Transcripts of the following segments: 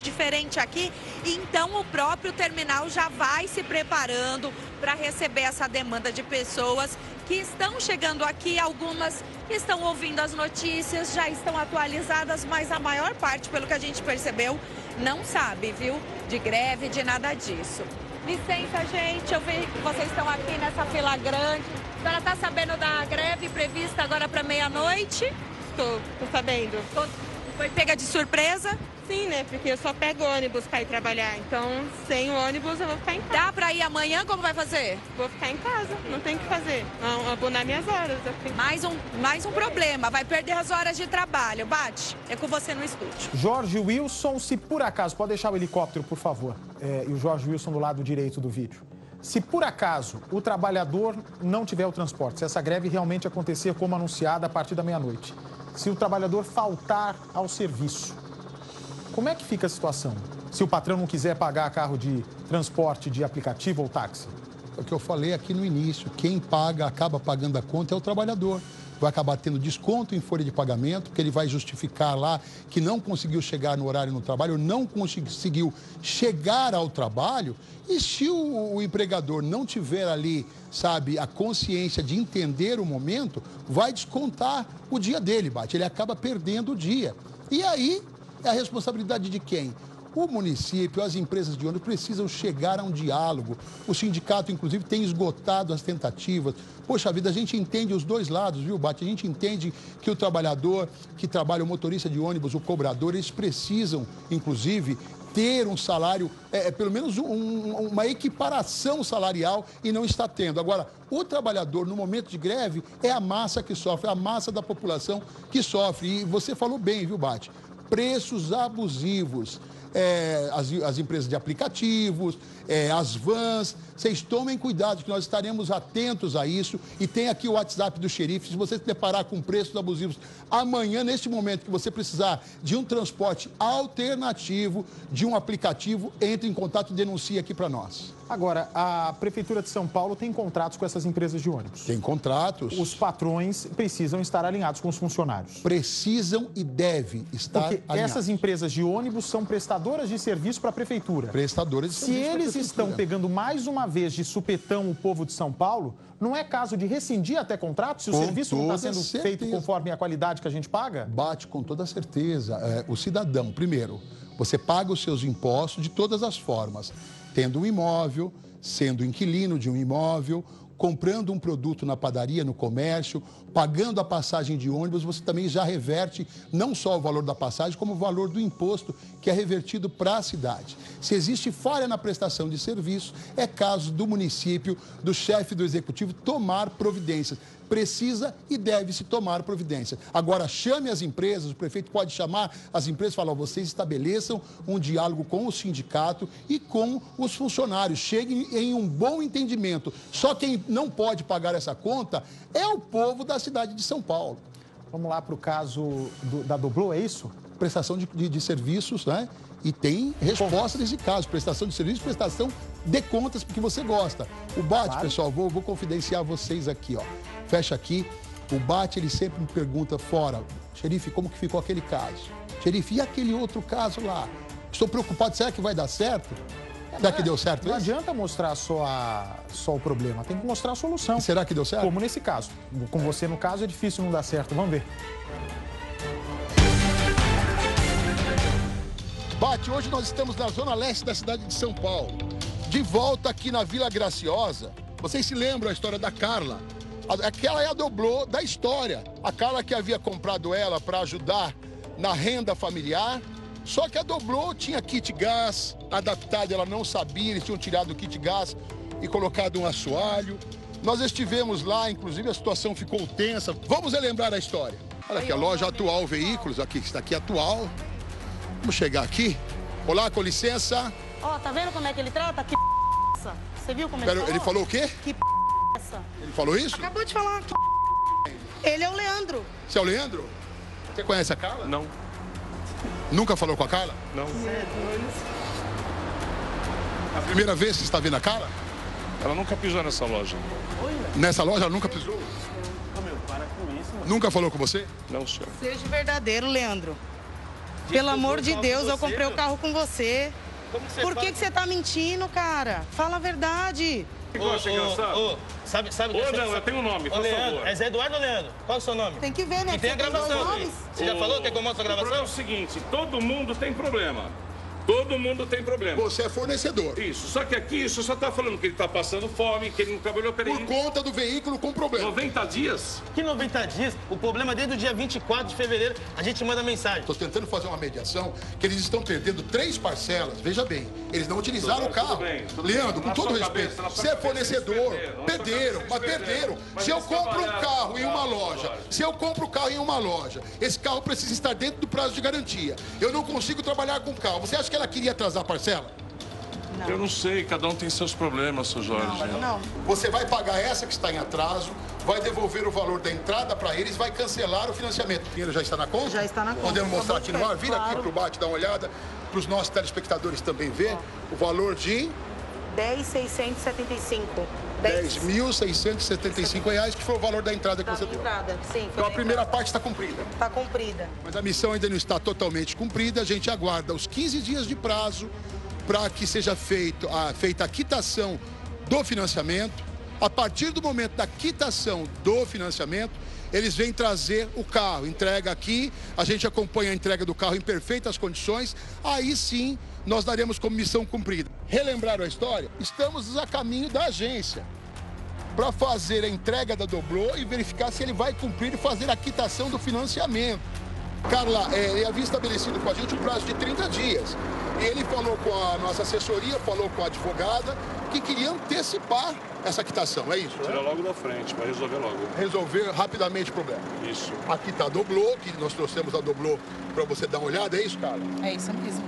diferente aqui, então o próprio terminal já vai se preparando para receber essa demanda de pessoas que estão chegando aqui, algumas que estão ouvindo as notícias, já estão atualizadas, mas a maior parte, pelo que a gente percebeu, não sabe, viu, de greve, de nada disso. Licença, gente, eu vi que vocês estão aqui nessa fila grande. A senhora está sabendo da greve prevista agora para meia-noite? Tô sabendo. Foi pega de surpresa? Sim, né? Porque eu só pego ônibus para ir trabalhar. Então, sem o ônibus, eu vou ficar em casa. Dá para ir amanhã? Como vai fazer? Vou ficar em casa, não tem o que fazer. Não, abonar minhas horas. Mais um problema, vai perder as horas de trabalho. Bate, é com você no estúdio. Jorge Wilson, se por acaso... Pode deixar o helicóptero, por favor. E o Jorge Wilson do lado direito do vídeo. Se por acaso o trabalhador não tiver o transporte, se essa greve realmente acontecer como anunciada a partir da meia-noite, se o trabalhador faltar ao serviço, como é que fica a situação? Se o patrão não quiser pagar carro de transporte, de aplicativo ou táxi? É o que eu falei aqui no início, quem paga, acaba pagando a conta é o trabalhador. Vai acabar tendo desconto em folha de pagamento, porque ele vai justificar lá que não conseguiu chegar no horário no trabalho, não conseguiu chegar ao trabalho. E se o empregador não tiver ali, sabe, a consciência de entender o momento, vai descontar o dia dele, Bate. Ele acaba perdendo o dia. E aí, é a responsabilidade de quem? O município, as empresas de ônibus precisam chegar a um diálogo. O sindicato, inclusive, tem esgotado as tentativas. Poxa vida, a gente entende os dois lados, viu, Bate? A gente entende que o trabalhador que trabalha, o motorista de ônibus, o cobrador, eles precisam, inclusive, ter um salário, pelo menos uma equiparação salarial e não está tendo. Agora, o trabalhador, no momento de greve, é a massa que sofre, a massa da população que sofre. E você falou bem, viu, Bate? Preços abusivos. As empresas de aplicativos, as vans, vocês tomem cuidado que nós estaremos atentos a isso e tem aqui o WhatsApp do xerife, se você se deparar com preços abusivos amanhã, neste momento que você precisar de um transporte alternativo, de um aplicativo, entre em contato e denuncie aqui para nós. Agora, a Prefeitura de São Paulo tem contratos com essas empresas de ônibus. Tem contratos. Os patrões precisam estar alinhados com os funcionários. Precisam e devem estar alinhados. Porque essas empresas de ônibus são prestadoras de serviço para a Prefeitura. Prestadoras de serviço para a Prefeitura. Se eles estão pegando mais uma vez de supetão o povo de São Paulo, não é caso de rescindir até contrato se o serviço não está sendo feito conforme a qualidade que a gente paga? Bate com toda certeza. O cidadão, primeiro, você paga os seus impostos de todas as formas. Tendo um imóvel, sendo inquilino de um imóvel, comprando um produto na padaria, no comércio, pagando a passagem de ônibus, você também já reverte não só o valor da passagem, como o valor do imposto que é revertido para a cidade. Se existe falha na prestação de serviço, é caso do município, do chefe do executivo tomar providências. Precisa e deve se tomar providência. Agora, chame as empresas, o prefeito pode chamar as empresas e falar, vocês estabeleçam um diálogo com o sindicato e com os funcionários. Cheguem em um bom entendimento. Só quem não pode pagar essa conta é o povo da cidade de São Paulo. Vamos lá para o caso da Doblô, é isso? Prestação de serviços, né? E tem resposta nesse caso, prestação de serviços, prestação de contas, porque você gosta. O Bate, claro. Pessoal, vou confidenciar vocês aqui, ó. Fecha aqui. O Bate, ele sempre me pergunta fora, xerife, como que ficou aquele caso? Xerife, e aquele outro caso lá? Estou preocupado, será que vai dar certo? Será que deu certo? Não adianta mostrar só o problema, tem que mostrar a solução. E será que deu certo? Como nesse caso. Com você, no caso, é difícil não dar certo. Vamos ver. Bate, hoje nós estamos na zona leste da cidade de São Paulo. De volta aqui na Vila Graciosa. Vocês se lembram a história da Carla? Aquela é a Doblô da história. A Carla que havia comprado ela para ajudar na renda familiar. Só que a Doblô tinha kit gás adaptado, ela não sabia, eles tinham tirado o kit gás e colocado um assoalho. Nós estivemos lá, inclusive a situação ficou tensa. Vamos relembrar a história. Olha aqui, a loja Atual Veículos, aqui está aqui Atual. Vamos chegar aqui. Olá, com licença. Ó, tá vendo como é que ele trata? Que essa? Você viu como ele falou o quê? Que essa? Ele falou isso? Acabou de falar. Que ele é o Leandro. Você é o Leandro? Você conhece a Carla? Não. Nunca falou com a Carla? Não. A primeira vez que você está vendo a Carla? Ela nunca pisou nessa loja. Nessa loja ela nunca pisou? Meu, para com isso, mano. Nunca falou com você? Não, senhor. Seja verdadeiro, Leandro. Pelo amor de Deus, eu comprei o carro com você. Como você Por que você tá mentindo, cara? Fala a verdade. Sabe? Ô, não, eu tenho um nome, por favor. É Zé Eduardo ou Leandro? Qual é o seu nome? Tem que ver, né? E tem a Você dois gravação. nomes. Você já falou que é como a sua O problema é gravação? o seguinte, todo mundo tem problema. Todo mundo tem problema. Você é fornecedor. Isso, só que aqui isso só tá falando que ele tá passando fome, que ele não trabalhou, Por conta do veículo com problema. 90 dias? Que 90 dias? O problema é desde o dia 24 de fevereiro, a gente manda mensagem. Estou tentando fazer uma mediação que eles estão perdendo 3 parcelas. Veja bem, eles não utilizaram o carro. tudo Leandro, bem. com todo Na sua respeito, cabeça, na sua você é cabeça, fornecedor, eles perderam, mas perderam. Mas Se eu eles compro um trabalharam carro em uma com loja, se eu compro o carro em uma loja, esse carro precisa estar dentro do prazo de garantia. Eu não consigo trabalhar com o carro. Você acha que ela queria atrasar a parcela? Eu não sei, cada um tem seus problemas, seu Jorge. Não. Você vai pagar essa que está em atraso, vai devolver o valor da entrada para eles, vai cancelar o financiamento. O dinheiro já está na conta? Já está na conta. Podemos mostrar aqui no ar? Vira aqui Claro. para o Bate, dá uma olhada, para os nossos telespectadores também ver o valor de 10.675. R$10.675, que foi o valor da entrada que Da você minha deu. entrada, sim. foi Então a da primeira entrada. parte está cumprida. Tá cumprida. Mas a missão ainda não está totalmente cumprida. A gente aguarda os 15 dias de prazo para que seja feita a quitação do financiamento. A partir do momento da quitação do financiamento, eles vêm trazer o carro, entrega aqui, a gente acompanha a entrega do carro em perfeitas condições, aí sim nós daremos como missão cumprida. Relembraram a história? Estamos a caminho da agência para fazer a entrega da Doblô e verificar se ele vai cumprir e fazer a quitação do financiamento. Carla, ele havia estabelecido com a gente um prazo de 30 dias. E ele falou com a nossa assessoria, falou com a advogada, que queria antecipar essa quitação, é isso? Tira logo da frente, vai resolver logo. Resolver rapidamente o problema. Isso. Aqui está a Doblô, que nós trouxemos a Doblô para você dar uma olhada, é isso, Carla? É isso mesmo.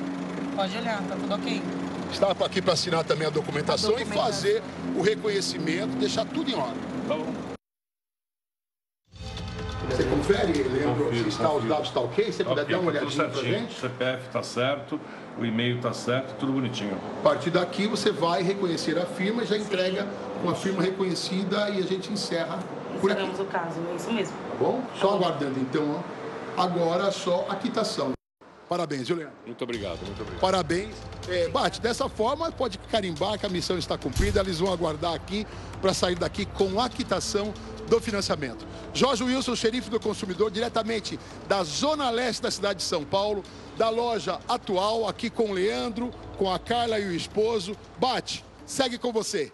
Pode olhar, tá tudo ok. Está aqui para assinar também a documentação e fazer o reconhecimento, deixar tudo em ordem. Tá bom. Você confere, Leandro, Confiro, se os dados estão ok? Se você puder Ok, dar uma tudo olhadinha para certinho. gente. O CPF tá certo, o e-mail tá certo, tudo bonitinho. A partir daqui você vai reconhecer a firma, já entrega com a firma reconhecida e a gente encerra por aqui. Encerramos o caso, é isso mesmo. Tá bom? Só aguardando então, ó, agora só a quitação. Parabéns, viu, Leandro? Muito obrigado, muito obrigado. Parabéns. Bate, dessa forma pode carimbar que a missão está cumprida, eles vão aguardar aqui para sair daqui com a quitação do financiamento. Jorge Wilson, xerife do consumidor, diretamente da zona leste da cidade de São Paulo, da loja atual, aqui com o Leandro, com a Carla e o esposo. Bate, segue com você.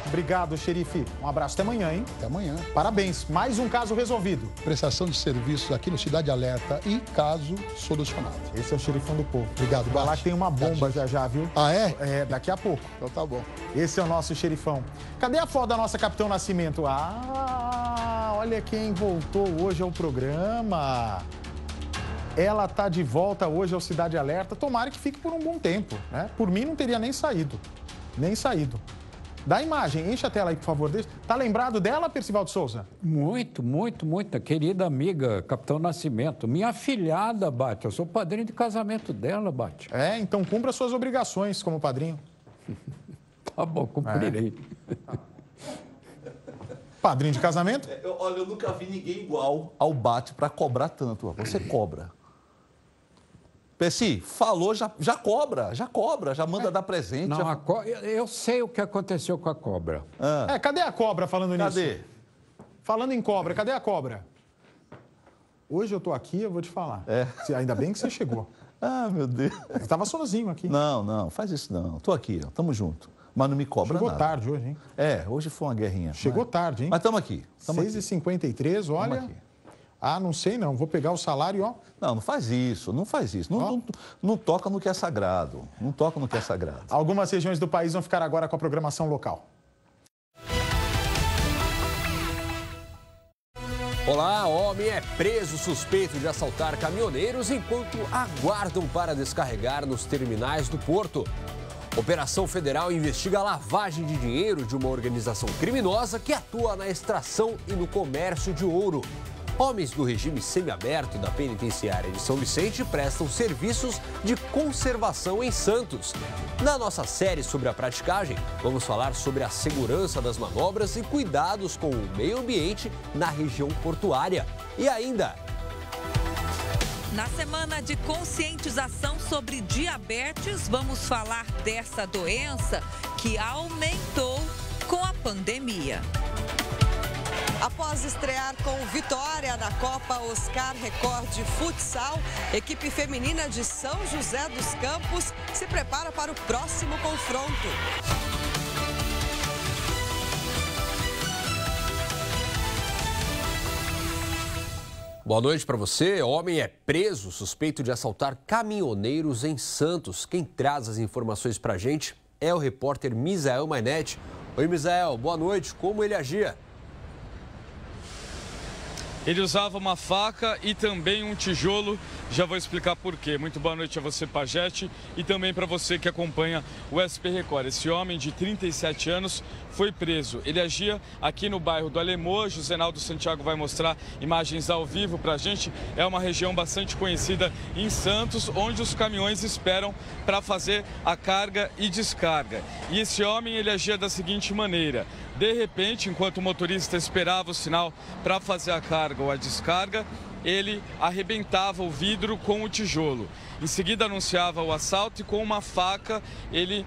Obrigado, xerife. Um abraço. Até amanhã, hein? Até amanhã. Parabéns. Mais um caso resolvido. Prestação de serviços aqui no Cidade Alerta e caso solucionado. Esse é o xerifão do povo. Obrigado, Vai lá Bate. que tem uma bomba já, viu? Ah, é? É, daqui a pouco. Então tá bom. Esse é o nosso xerifão. Cadê a foto da nossa Capitão Nascimento? Ah, olha quem voltou hoje ao programa. Ela tá de volta hoje ao Cidade Alerta. Tomara que fique por um bom tempo, né? Por mim não teria nem saído. Nem saído. Dá a imagem, enche a tela aí, por favor. Tá lembrado dela, Percival de Souza? Muito, muito, muito. Querida amiga, Capitão Nascimento. Minha afilhada, Bate. Eu sou padrinho de casamento dela, Bate. É, então cumpra suas obrigações como padrinho. Tá bom, cumprirei. Padrinho de casamento? Olha, eu nunca vi ninguém igual ao Bate para cobrar tanto. Você cobra. Percy, falou, já cobra, já manda dar presente. Não, eu sei o que aconteceu com a cobra. Cadê a cobra falando nisso? Cadê? Falando em cobra, cadê a cobra? Hoje eu tô aqui, eu vou te falar. Ainda bem que você chegou. Ah, meu Deus. Eu tava sozinho aqui. Não, faz isso não. Tô aqui, ó, tamo junto. Mas não me cobra Chegou nada. tarde hoje, hein? Hoje foi uma guerrinha. Chegou tarde, hein? Mas estamos aqui. 6h53, olha. Tamo aqui. Ah, não sei não. Vou pegar o salário, ó. Não faz isso, não faz isso. Não toca no que é sagrado. Não toca no que é sagrado. Algumas regiões do país vão ficar agora com a programação local. Olá, homem é preso suspeito de assaltar caminhoneiros enquanto aguardam para descarregar nos terminais do porto. Operação Federal investiga a lavagem de dinheiro de uma organização criminosa que atua na extração e no comércio de ouro. Homens do regime semiaberto da penitenciária de São Vicente prestam serviços de conservação em Santos. Na nossa série sobre a praticagem, vamos falar sobre a segurança das manobras e cuidados com o meio ambiente na região portuária. E ainda... Na semana de conscientização sobre diabetes, vamos falar dessa doença que aumentou com a pandemia. Após estrear com vitória na Copa Oscar Record de Futsal, a equipe feminina de São José dos Campos se prepara para o próximo confronto. Boa noite para você. Homem é preso suspeito de assaltar caminhoneiros em Santos. Quem traz as informações para a gente é o repórter Misael Mainetti. Oi, Misael. Boa noite. Como ele agia? Ele usava uma faca e também um tijolo. Já vou explicar por quê. Muito boa noite a você, Pajete, e também para você que acompanha o SP Record. Esse homem de 37 anos foi preso. Ele agia aqui no bairro do Alemoa. Josenaldo Santiago vai mostrar imagens ao vivo para a gente. É uma região bastante conhecida em Santos, onde os caminhões esperam para fazer a carga e descarga. E esse homem, ele agia da seguinte maneira. De repente, enquanto o motorista esperava o sinal para fazer a carga ou a descarga, ele arrebentava o vidro com o tijolo. Em seguida anunciava o assalto e com uma faca ele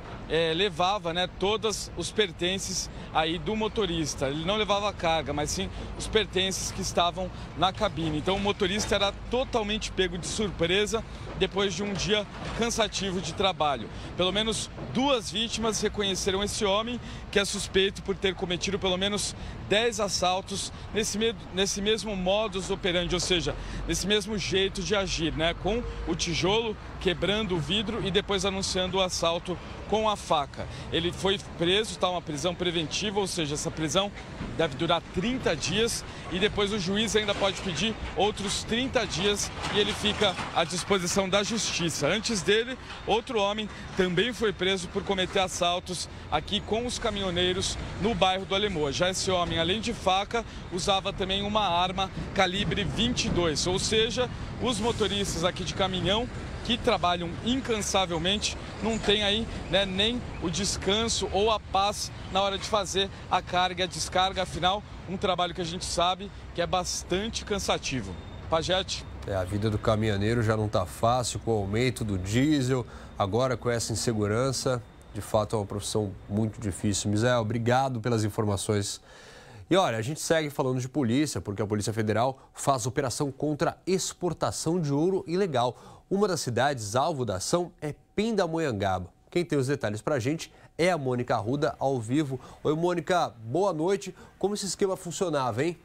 levava todos os pertences aí do motorista. Ele não levava a carga, mas sim os pertences que estavam na cabine. Então o motorista era totalmente pego de surpresa depois de um dia cansativo de trabalho. Pelo menos 2 vítimas reconheceram esse homem, que é suspeito por ter cometido pelo menos 10 assaltos nesse mesmo modus operandi, ou seja, nesse mesmo jeito de agir, com o tijolo, quebrando o vidro e depois anunciando o assalto com a faca. Ele foi preso, está uma prisão preventiva, ou seja, essa prisão deve durar 30 dias e depois o juiz ainda pode pedir outros 30 dias e ele fica à disposição da justiça. Antes dele, outro homem também foi preso por cometer assaltos aqui com os caminhoneiros no bairro do Alemoa. Já esse homem, além de faca, usava também uma arma calibre 22, ou seja, os motoristas aqui de caminhão que trabalham incansavelmente, não tem aí nem o descanso ou a paz na hora de fazer a carga e a descarga, afinal, um trabalho que a gente sabe que é bastante cansativo. Pajete. A vida do caminhoneiro já não está fácil com o aumento do diesel, agora com essa insegurança, de fato é uma profissão muito difícil. Misael, obrigado pelas informações. E olha, a gente segue falando de polícia, porque a Polícia Federal faz operação contra a exportação de ouro ilegal. Uma das cidades alvo da ação é Pindamonhangaba. Quem tem os detalhes para a gente é a Mônica Arruda, ao vivo. Oi, Mônica, boa noite. Como esse esquema funcionava, hein?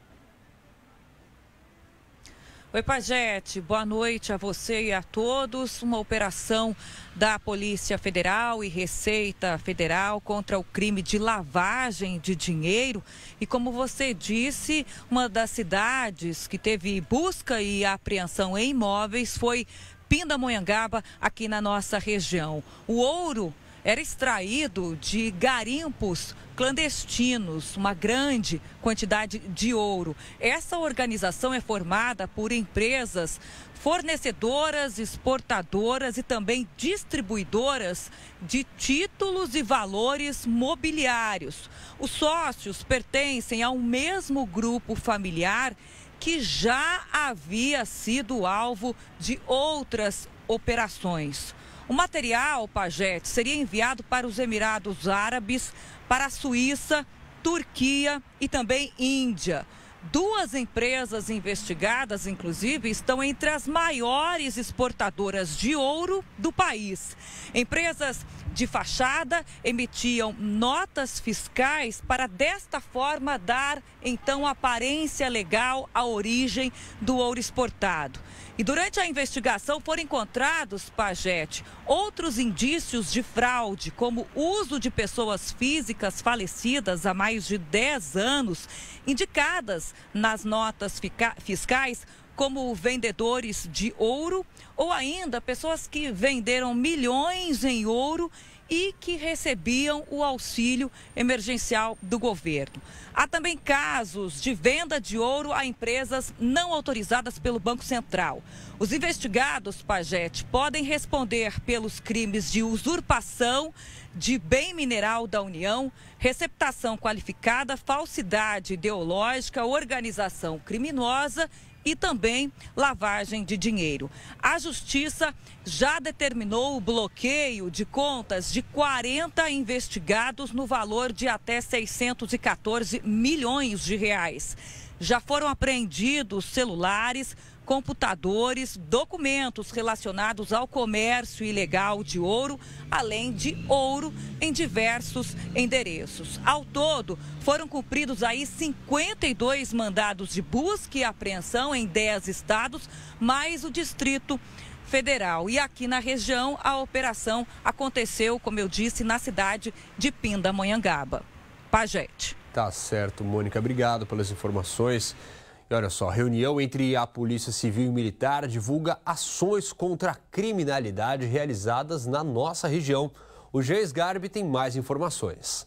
Oi, Pajete, boa noite a você e a todos. Uma operação da Polícia Federal e Receita Federal contra o crime de lavagem de dinheiro. E como você disse, uma das cidades que teve busca e apreensão em imóveis foi Pindamonhangaba, aqui na nossa região. O ouro era extraído de garimpos clandestinos, uma grande quantidade de ouro. Essa organização é formada por empresas fornecedoras, exportadoras e também distribuidoras de títulos e valores mobiliários. Os sócios pertencem ao mesmo grupo familiar que já havia sido alvo de outras operações. O material, Pajete, seria enviado para os Emirados Árabes, para a Suíça, Turquia e também Índia. 2 empresas investigadas, inclusive, estão entre as maiores exportadoras de ouro do país. Empresas de fachada emitiam notas fiscais para, desta forma, dar, então, aparência legal à origem do ouro exportado. E durante a investigação foram encontrados, Pajete, outros indícios de fraude, como uso de pessoas físicas falecidas há mais de 10 anos, indicadas nas notas fiscais como vendedores de ouro ou ainda pessoas que venderam milhões em ouro e que recebiam o auxílio emergencial do governo. Há também casos de venda de ouro a empresas não autorizadas pelo Banco Central. Os investigados, Pajete, podem responder pelos crimes de usurpação de bem mineral da União, receptação qualificada, falsidade ideológica, organização criminosa e também lavagem de dinheiro. A Justiça já determinou o bloqueio de contas de 40 investigados no valor de até 614 milhões de reais. Já foram apreendidos celulares, computadores, documentos relacionados ao comércio ilegal de ouro, além de ouro em diversos endereços. Ao todo, foram cumpridos aí 52 mandados de busca e apreensão em 10 estados, mais o Distrito Federal. E aqui na região, a operação aconteceu, como eu disse, na cidade de Pindamonhangaba. Pajete. Tá certo, Mônica. Obrigado pelas informações. E olha só, reunião entre a Polícia Civil e Militar divulga ações contra a criminalidade realizadas na nossa região. O Geis Garbi tem mais informações.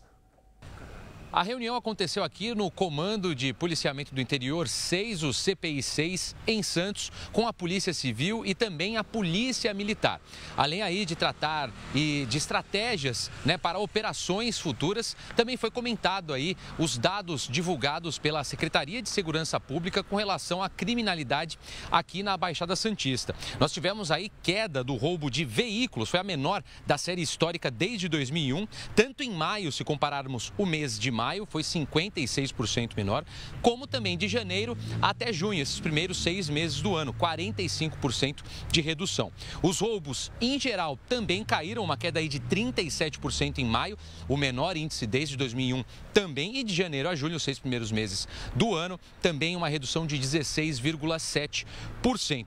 A reunião aconteceu aqui no Comando de Policiamento do Interior 6, o CPI 6, em Santos, com a Polícia Civil e também a Polícia Militar. Além aí de tratar e de estratégias, para operações futuras, também foi comentado aí os dados divulgados pela Secretaria de Segurança Pública com relação à criminalidade aqui na Baixada Santista. Nós tivemos aí queda do roubo de veículos, foi a menor da série histórica desde 2001, tanto em maio, se compararmos o mês de maio, foi 56% menor, como também de janeiro até junho, esses primeiros 6 meses do ano, 45% de redução. Os roubos, em geral, também caíram, uma queda aí de 37% em maio, o menor índice desde 2001 também, e de janeiro a julho, os 6 primeiros meses do ano, também uma redução de 16,7%.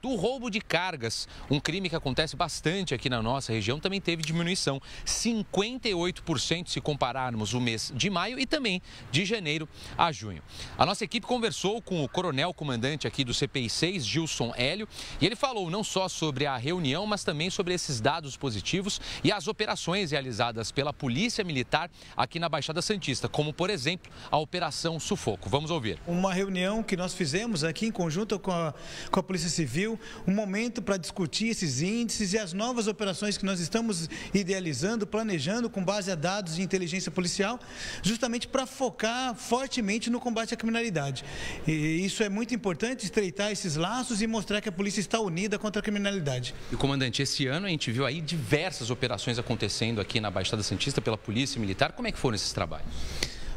O roubo de cargas, um crime que acontece bastante aqui na nossa região, também teve diminuição, 58% se compararmos o mês de maio e também de janeiro a junho. A nossa equipe conversou com o coronel comandante aqui do CPI 6, Gilson Hélio, e ele falou não só sobre a reunião, mas também sobre esses dados positivos e as operações realizadas pela Polícia Militar aqui na Baixada Santista, como, por exemplo, a Operação Sufoco. Vamos ouvir. Uma reunião que nós fizemos aqui em conjunto com a Polícia Civil, um momento para discutir esses índices e as novas operações que nós estamos idealizando, planejando com base a dados de inteligência policial, justamente para focar fortemente no combate à criminalidade. E isso é muito importante, estreitar esses laços e mostrar que a polícia está unida contra a criminalidade. E, comandante, esse ano a gente viu aí diversas operações acontecendo aqui na Baixada Santista pela Polícia Militar. Como é que foram esses trabalhos?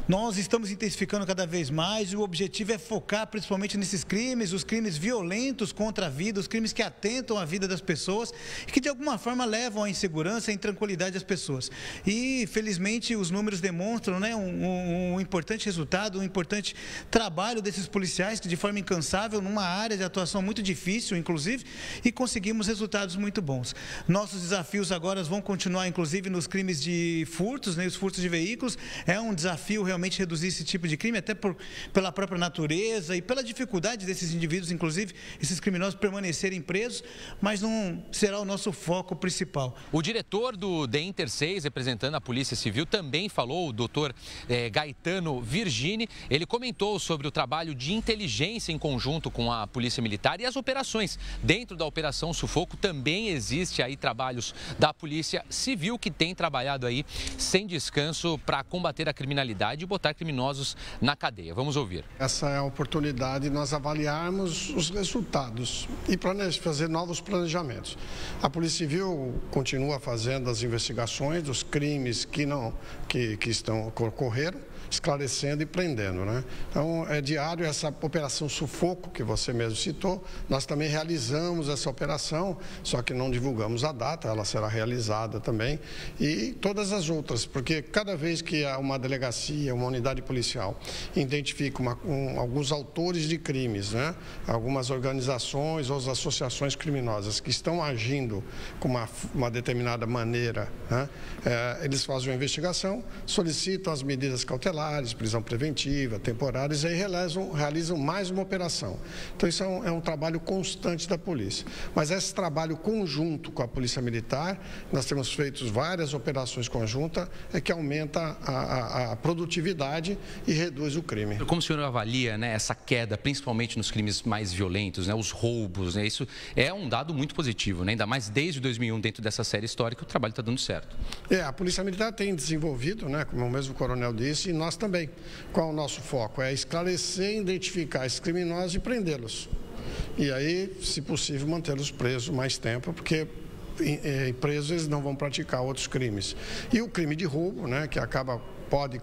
Nós estamos intensificando cada vez mais e o objetivo é focar principalmente nesses crimes, os crimes violentos contra a vida, os crimes que atentam à vida das pessoas e que de alguma forma levam à insegurança e intranquilidade das pessoas. E felizmente os números demonstram um importante resultado, um importante trabalho desses policiais que de forma incansável, numa área de atuação muito difícil, inclusive, e conseguimos resultados muito bons. Nossos desafios agora vão continuar, inclusive, nos crimes de furtos, os furtos de veículos. É um desafio realmente reduzir esse tipo de crime, até pela própria natureza e pela dificuldade desses indivíduos, inclusive, esses criminosos permanecerem presos, mas não será o nosso foco principal. O diretor do DEINTER 6, representando a Polícia Civil, também falou, o doutor Gaetano Virgini. Ele comentou sobre o trabalho de inteligência em conjunto com a Polícia Militar e as operações. Dentro da Operação Sufoco também existe aí trabalhos da Polícia Civil, que tem trabalhado aí sem descanso para combater a criminalidade e botar criminosos na cadeia. Vamos ouvir. Essa é a oportunidade de nós avaliarmos os resultados e fazer novos planejamentos. A Polícia Civil continua fazendo as investigações dos crimes que ocorreram, esclarecendo e prendendo, Então, é diário essa operação Sufoco, que você mesmo citou. Nós também realizamos essa operação, só que não divulgamos a data, ela será realizada também. E todas as outras, porque cada vez que uma delegacia, uma unidade policial identifica alguns autores de crimes, algumas organizações ou associações criminosas que estão agindo com uma determinada maneira, eles fazem uma investigação, solicitam as medidas cautelares cautelares, prisão preventiva, temporárias, e aí realizam mais uma operação. Então, isso é um trabalho constante da polícia. Mas esse trabalho conjunto com a Polícia Militar, nós temos feito várias operações conjuntas, que aumenta a produtividade e reduz o crime. Como o senhor avalia, né, essa queda, principalmente nos crimes mais violentos, né, os roubos, né, isso é um dado muito positivo, né, ainda mais desde 2001, dentro dessa série histórica, o trabalho está dando certo. A Polícia Militar tem desenvolvido, né, como o mesmo coronel disse, e nós também. Qual é o nosso foco? É esclarecer, identificar esses criminosos e prendê-los. E aí, se possível, mantê-los presos mais tempo, porque presos eles não vão praticar outros crimes. E o crime de roubo, né, que pode,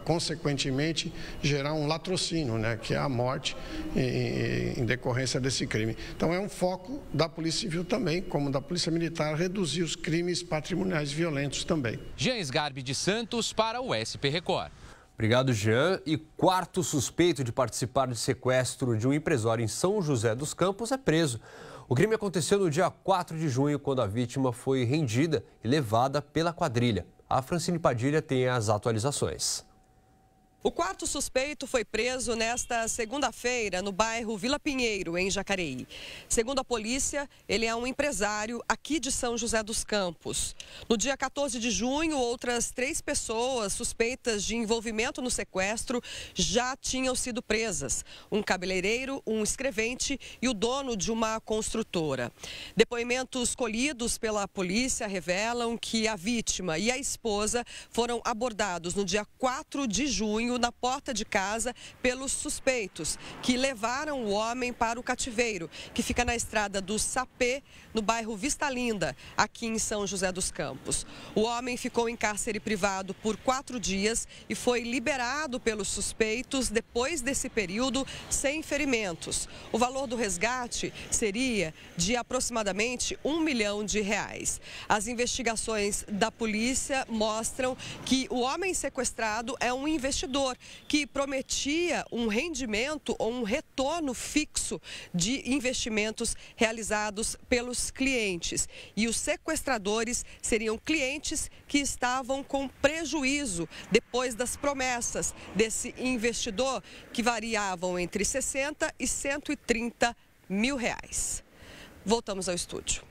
consequentemente, gerar um latrocínio, né, que é a morte em decorrência desse crime. Então, é um foco da Polícia Civil também, como da Polícia Militar, reduzir os crimes patrimoniais violentos também. Jean Sgarbi de Santos para o SP Record. Obrigado, Jean. E quarto suspeito de participar de sequestro de um empresário em São José dos Campos é preso. O crime aconteceu no dia 4 de junho, quando a vítima foi rendida e levada pela quadrilha. A Francine Padilha tem as atualizações. O quarto suspeito foi preso nesta segunda-feira no bairro Vila Pinheiro, em Jacareí. Segundo a polícia, ele é um empresário aqui de São José dos Campos. No dia 14 de junho, outras 3 pessoas suspeitas de envolvimento no sequestro já tinham sido presas. Um cabeleireiro, um escrevente e o dono de uma construtora. Depoimentos colhidos pela polícia revelam que a vítima e a esposa foram abordados no dia 4 de junho na porta de casa pelos suspeitos, que levaram o homem para o cativeiro, que fica na estrada do Sapê, no bairro Vista Linda, aqui em São José dos Campos. O homem ficou em cárcere privado por 4 dias e foi liberado pelos suspeitos depois desse período sem ferimentos. O valor do resgate seria de aproximadamente R$1 milhão. As investigações da polícia mostram que o homem sequestrado é um investidor que prometia um rendimento ou um retorno fixo de investimentos realizados pelos clientes. E os sequestradores seriam clientes que estavam com prejuízo depois das promessas desse investidor, que variavam entre 60 e 130 mil reais. Voltamos ao estúdio.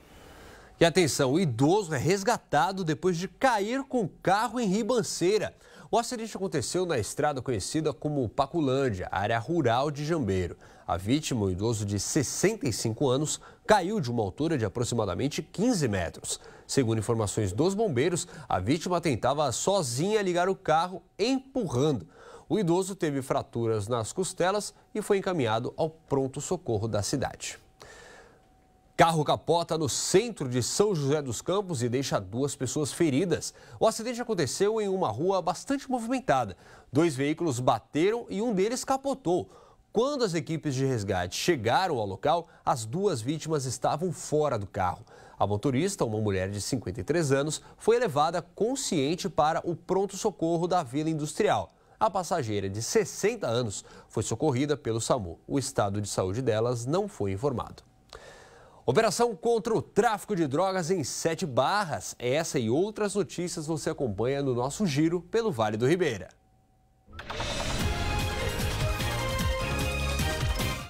E atenção, o idoso é resgatado depois de cair com o carro em Ribanceira. O acidente aconteceu na estrada conhecida como Paculândia, área rural de Jambeiro. A vítima, um idoso de 65 anos, caiu de uma altura de aproximadamente 15 metros. Segundo informações dos bombeiros, a vítima tentava sozinha ligar o carro, empurrando. O idoso teve fraturas nas costelas e foi encaminhado ao pronto-socorro da cidade. Carro capota no centro de São José dos Campos e deixa 2 pessoas feridas. O acidente aconteceu em uma rua bastante movimentada. 2 veículos bateram e um deles capotou. Quando as equipes de resgate chegaram ao local, as 2 vítimas estavam fora do carro. A motorista, uma mulher de 53 anos, foi levada consciente para o pronto-socorro da Vila Industrial. A passageira, de 60 anos, foi socorrida pelo SAMU. O estado de saúde delas não foi informado. Operação contra o tráfico de drogas em 7 Barras. Essa e outras notícias você acompanha no nosso giro pelo Vale do Ribeira.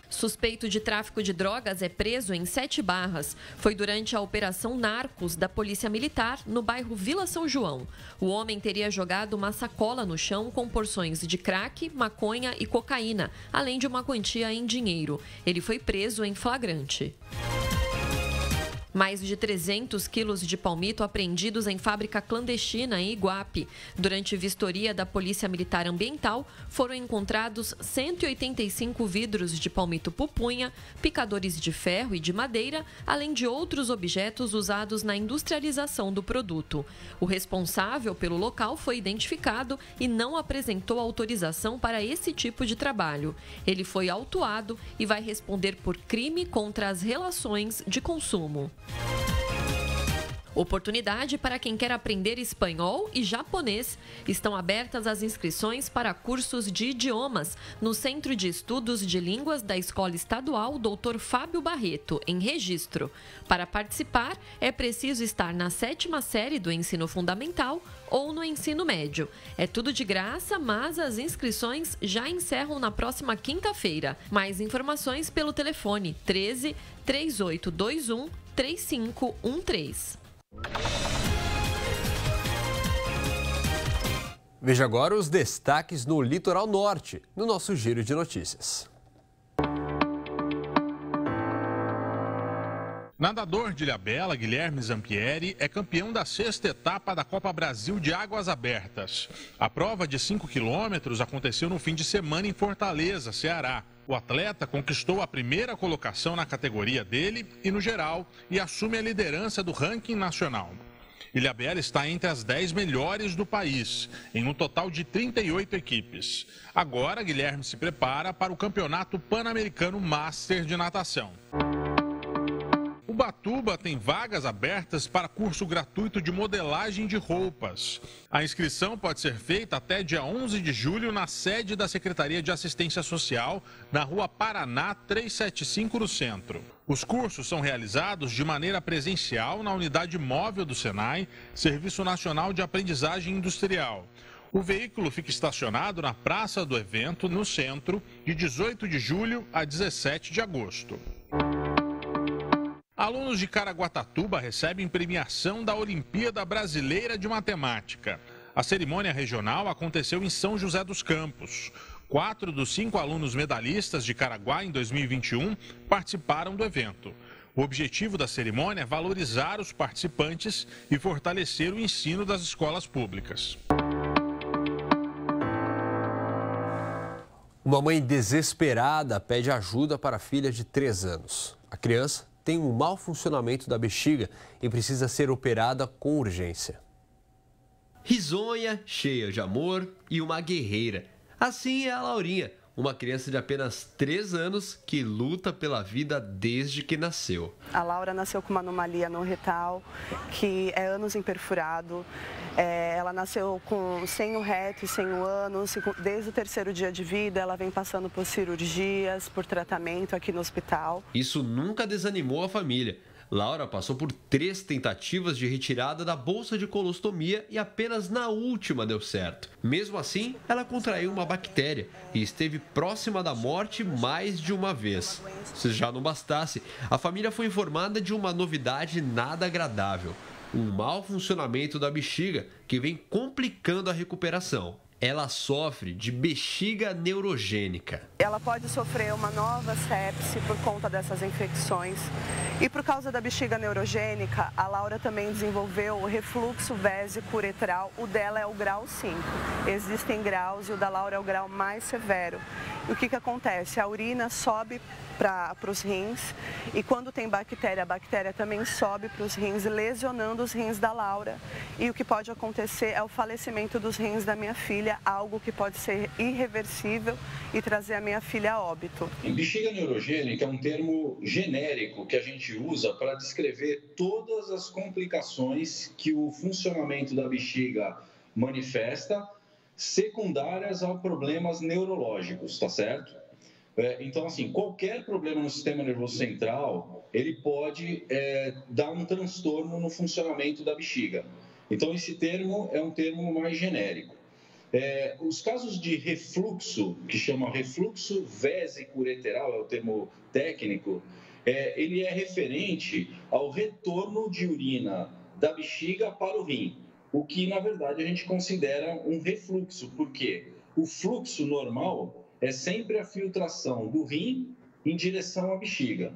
Suspeito de tráfico de drogas é preso em 7 Barras. Foi durante a Operação Narcos da Polícia Militar, no bairro Vila São João. O homem teria jogado uma sacola no chão com porções de crack, maconha e cocaína, além de uma quantia em dinheiro. Ele foi preso em flagrante. Mais de 300 quilos de palmito apreendidos em fábrica clandestina em Iguape. Durante vistoria da Polícia Militar Ambiental, foram encontrados 185 vidros de palmito pupunha, picadores de ferro e de madeira, além de outros objetos usados na industrialização do produto. O responsável pelo local foi identificado e não apresentou autorização para esse tipo de trabalho. Ele foi autuado e vai responder por crime contra as relações de consumo. Oportunidade para quem quer aprender espanhol e japonês. Estão abertas as inscrições para cursos de idiomas no Centro de Estudos de Línguas da Escola Estadual Dr. Fábio Barreto, em Registro. Para participar, é preciso estar na 7ª série do ensino fundamental ou no ensino médio. É tudo de graça, mas as inscrições já encerram na próxima quinta-feira. Mais informações pelo telefone 13 3821 3513. Veja agora os destaques no Litoral Norte, no nosso Giro de Notícias. Nadador de Ilhabela, Guilherme Zampieri, é campeão da 6ª etapa da Copa Brasil de Águas Abertas. A prova de 5 quilômetros aconteceu no fim de semana em Fortaleza, Ceará. O atleta conquistou a primeira colocação na categoria dele e no geral e assume a liderança do ranking nacional. Ilhabela está entre as 10 melhores do país, em um total de 38 equipes. Agora, Guilherme se prepara para o Campeonato Pan-Americano Master de Natação. Ubatuba tem vagas abertas para curso gratuito de modelagem de roupas. A inscrição pode ser feita até dia 11 de julho na sede da Secretaria de Assistência Social, na Rua Paraná 375, no centro. Os cursos são realizados de maneira presencial na unidade móvel do Senai, Serviço Nacional de Aprendizagem Industrial. O veículo fica estacionado na Praça do Evento, no centro, de 18 de julho a 17 de agosto. Alunos de Caraguatatuba recebem premiação da Olimpíada Brasileira de Matemática. A cerimônia regional aconteceu em São José dos Campos. 4 dos 5 alunos medalhistas de Caraguá em 2021 participaram do evento. O objetivo da cerimônia é valorizar os participantes e fortalecer o ensino das escolas públicas. Uma mãe desesperada pede ajuda para a filha de 3 anos. A criança tem um mau funcionamento da bexiga e precisa ser operada com urgência. Risonha, cheia de amor e uma guerreira. Assim é a Laurinha, uma criança de apenas 3 anos que luta pela vida desde que nasceu. A Laura nasceu com uma anomalia no retal, que é ânus imperfurado. Ela nasceu sem o reto e sem o ânus. Desde o 3º dia de vida, ela vem passando por cirurgias, por tratamento aqui no hospital. Isso nunca desanimou a família. Laura passou por 3 tentativas de retirada da bolsa de colostomia e apenas na última deu certo. Mesmo assim, ela contraiu uma bactéria e esteve próxima da morte mais de uma vez. Se já não bastasse, a família foi informada de uma novidade nada agradável: um mau funcionamento da bexiga que vem complicando a recuperação. Ela sofre de bexiga neurogênica. Ela pode sofrer uma nova sepse por conta dessas infecções. E por causa da bexiga neurogênica, a Laura também desenvolveu o refluxo vésico-uretral. O dela é o grau 5. Existem graus e o da Laura é o grau mais severo. E o que acontece? A urina sobe para os rins e quando tem bactéria, a bactéria também sobe para os rins, lesionando os rins da Laura. E o que pode acontecer é o falecimento dos rins da minha filha, algo que pode ser irreversível e trazer a minha filha a óbito. Bexiga neurogênica é um termo genérico que a gente usa para descrever todas as complicações que o funcionamento da bexiga manifesta, secundárias a problemas neurológicos, tá certo? Então, assim, qualquer problema no sistema nervoso central, ele pode dar um transtorno no funcionamento da bexiga. Então, esse termo é um termo mais genérico. Os casos de refluxo, que chama refluxo vésico-ureteral, é o termo técnico, ele é referente ao retorno de urina da bexiga para o rim, o que, na verdade, a gente considera um refluxo, porque o fluxo normal é sempre a filtração do rim em direção à bexiga.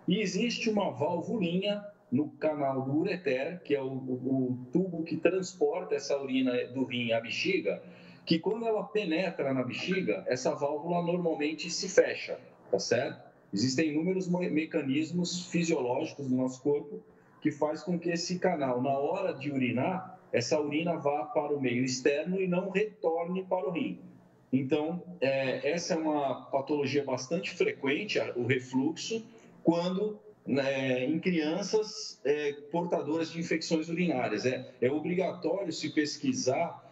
E existe uma valvulinha no canal do ureter, que é o tubo que transporta essa urina do rim à bexiga, que quando ela penetra na bexiga, essa válvula normalmente se fecha, tá certo? Existem inúmeros mecanismos fisiológicos do nosso corpo que faz com que esse canal, na hora de urinar, essa urina vá para o meio externo e não retorne para o rim. Então, essa é uma patologia bastante frequente, o refluxo, quando em crianças portadoras de infecções urinárias. É obrigatório se pesquisar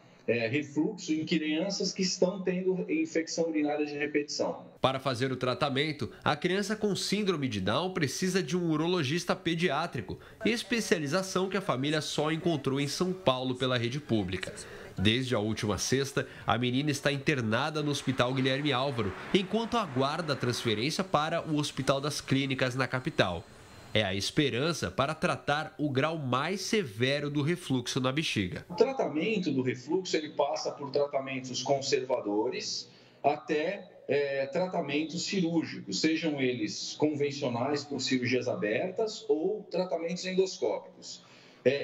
refluxo em crianças que estão tendo infecção urinária de repetição. Para fazer o tratamento, a criança com síndrome de Down precisa de um urologista pediátrico, especialização que a família só encontrou em São Paulo pela rede pública. Desde a última sexta, a menina está internada no Hospital Guilherme Álvaro, enquanto aguarda a transferência para o Hospital das Clínicas na capital. É a esperança para tratar o grau mais severo do refluxo na bexiga. O tratamento do refluxo ele passa por tratamentos conservadores até tratamentos cirúrgicos, sejam eles convencionais por cirurgias abertas ou tratamentos endoscópicos.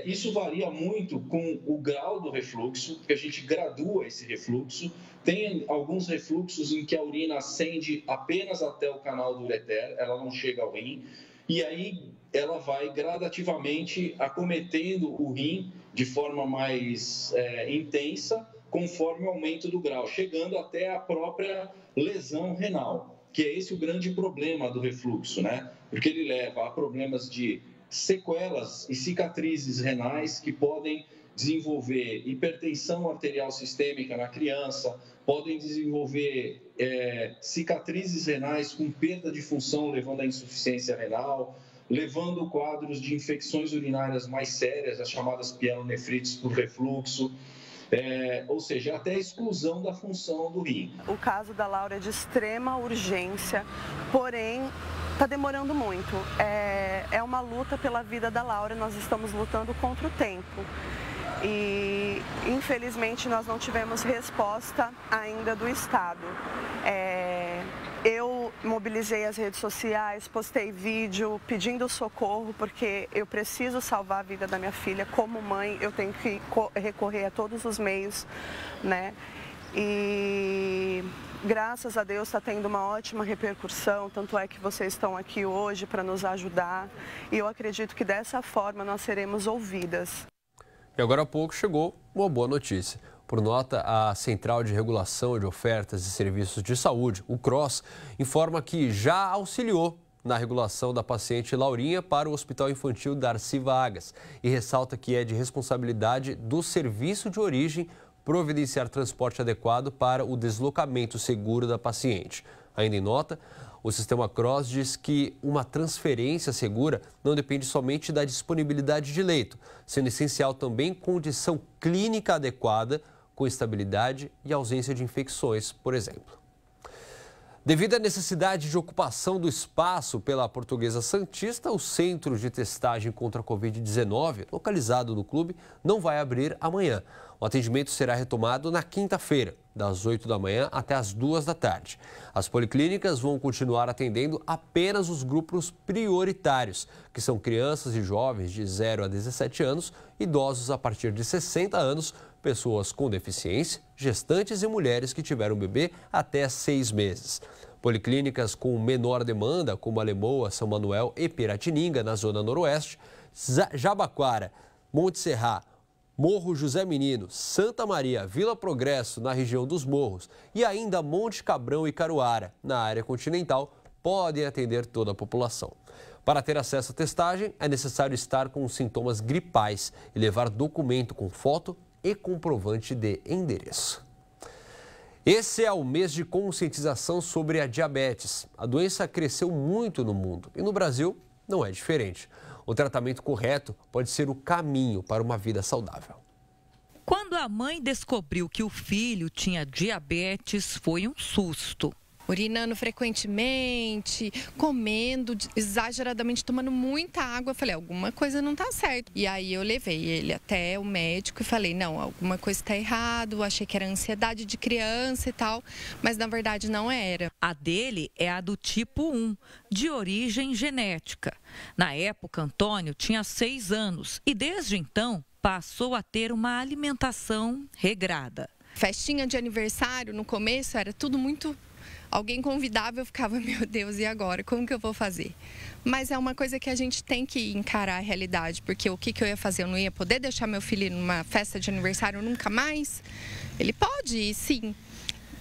Isso varia muito com o grau do refluxo, porque a gente gradua esse refluxo. Tem alguns refluxos em que a urina ascende apenas até o canal do ureter, ela não chega ao rim. E aí ela vai gradativamente acometendo o rim de forma mais intensa, conforme o aumento do grau, chegando até a própria lesão renal, que é esse o grande problema do refluxo, né? Porque ele leva a problemas de sequelas e cicatrizes renais que podem desenvolver hipertensão arterial sistêmica na criança, podem desenvolver cicatrizes renais com perda de função, levando à insuficiência renal, levando quadros de infecções urinárias mais sérias, as chamadas pielonefrites por refluxo, ou seja, até a exclusão da função do rim. O caso da Laura é de extrema urgência, porém está demorando muito. É uma luta pela vida da Laura, nós estamos lutando contra o tempo. E, infelizmente, nós não tivemos resposta ainda do Estado. Eu mobilizei as redes sociais, postei vídeo pedindo socorro, porque eu preciso salvar a vida da minha filha. Como mãe, eu tenho que recorrer a todos os meios, né? E graças a Deus está tendo uma ótima repercussão, tanto é que vocês estão aqui hoje para nos ajudar. E eu acredito que dessa forma nós seremos ouvidas. E agora há pouco chegou uma boa notícia. Por nota, a Central de Regulação de Ofertas e Serviços de Saúde, o CROSS, informa que já auxiliou na regulação da paciente Laurinha para o Hospital Infantil Darcy Vargas e ressalta que é de responsabilidade do serviço de origem providenciar transporte adequado para o deslocamento seguro da paciente. Ainda em nota, o sistema CROSS diz que uma transferência segura não depende somente da disponibilidade de leito, sendo essencial também condição clínica adequada, com estabilidade e ausência de infecções, por exemplo. Devido à necessidade de ocupação do espaço pela Portuguesa Santista, o centro de testagem contra a Covid-19, localizado no clube, não vai abrir amanhã. O atendimento será retomado na quinta-feira, das 8 da manhã até as 2 da tarde. As policlínicas vão continuar atendendo apenas os grupos prioritários, que são crianças e jovens de 0 a 17 anos, idosos a partir de 60 anos, pessoas com deficiência, gestantes e mulheres que tiveram bebê até 6 meses. Policlínicas com menor demanda, como a Lemoa, São Manuel e Piratininga, na zona noroeste, Jabaquara, Monte Serra, Morro José Menino, Santa Maria, Vila Progresso, na região dos Morros, e ainda Monte Cabrão e Caruara, na área continental, podem atender toda a população. Para ter acesso à testagem, é necessário estar com sintomas gripais e levar documento com foto e comprovante de endereço. Esse é o mês de conscientização sobre a diabetes. A doença cresceu muito no mundo e no Brasil não é diferente. O tratamento correto pode ser o caminho para uma vida saudável. Quando a mãe descobriu que o filho tinha diabetes, foi um susto. Urinando frequentemente, comendo exageradamente, tomando muita água. Eu falei, alguma coisa não está certo. E aí eu levei ele até o médico e falei, não, alguma coisa está errado, achei que era ansiedade de criança e tal, mas na verdade não era. A dele é a do tipo 1, de origem genética. Na época, Antônio tinha 6 anos e desde então passou a ter uma alimentação regrada. Festinha de aniversário, no começo era tudo muito... Alguém convidava, eu ficava, meu Deus, e agora? Como que eu vou fazer? Mas é uma coisa que a gente tem que encarar a realidade, porque o que eu ia fazer? Eu não ia poder deixar meu filho numa festa de aniversário nunca mais? Ele pode ir, sim.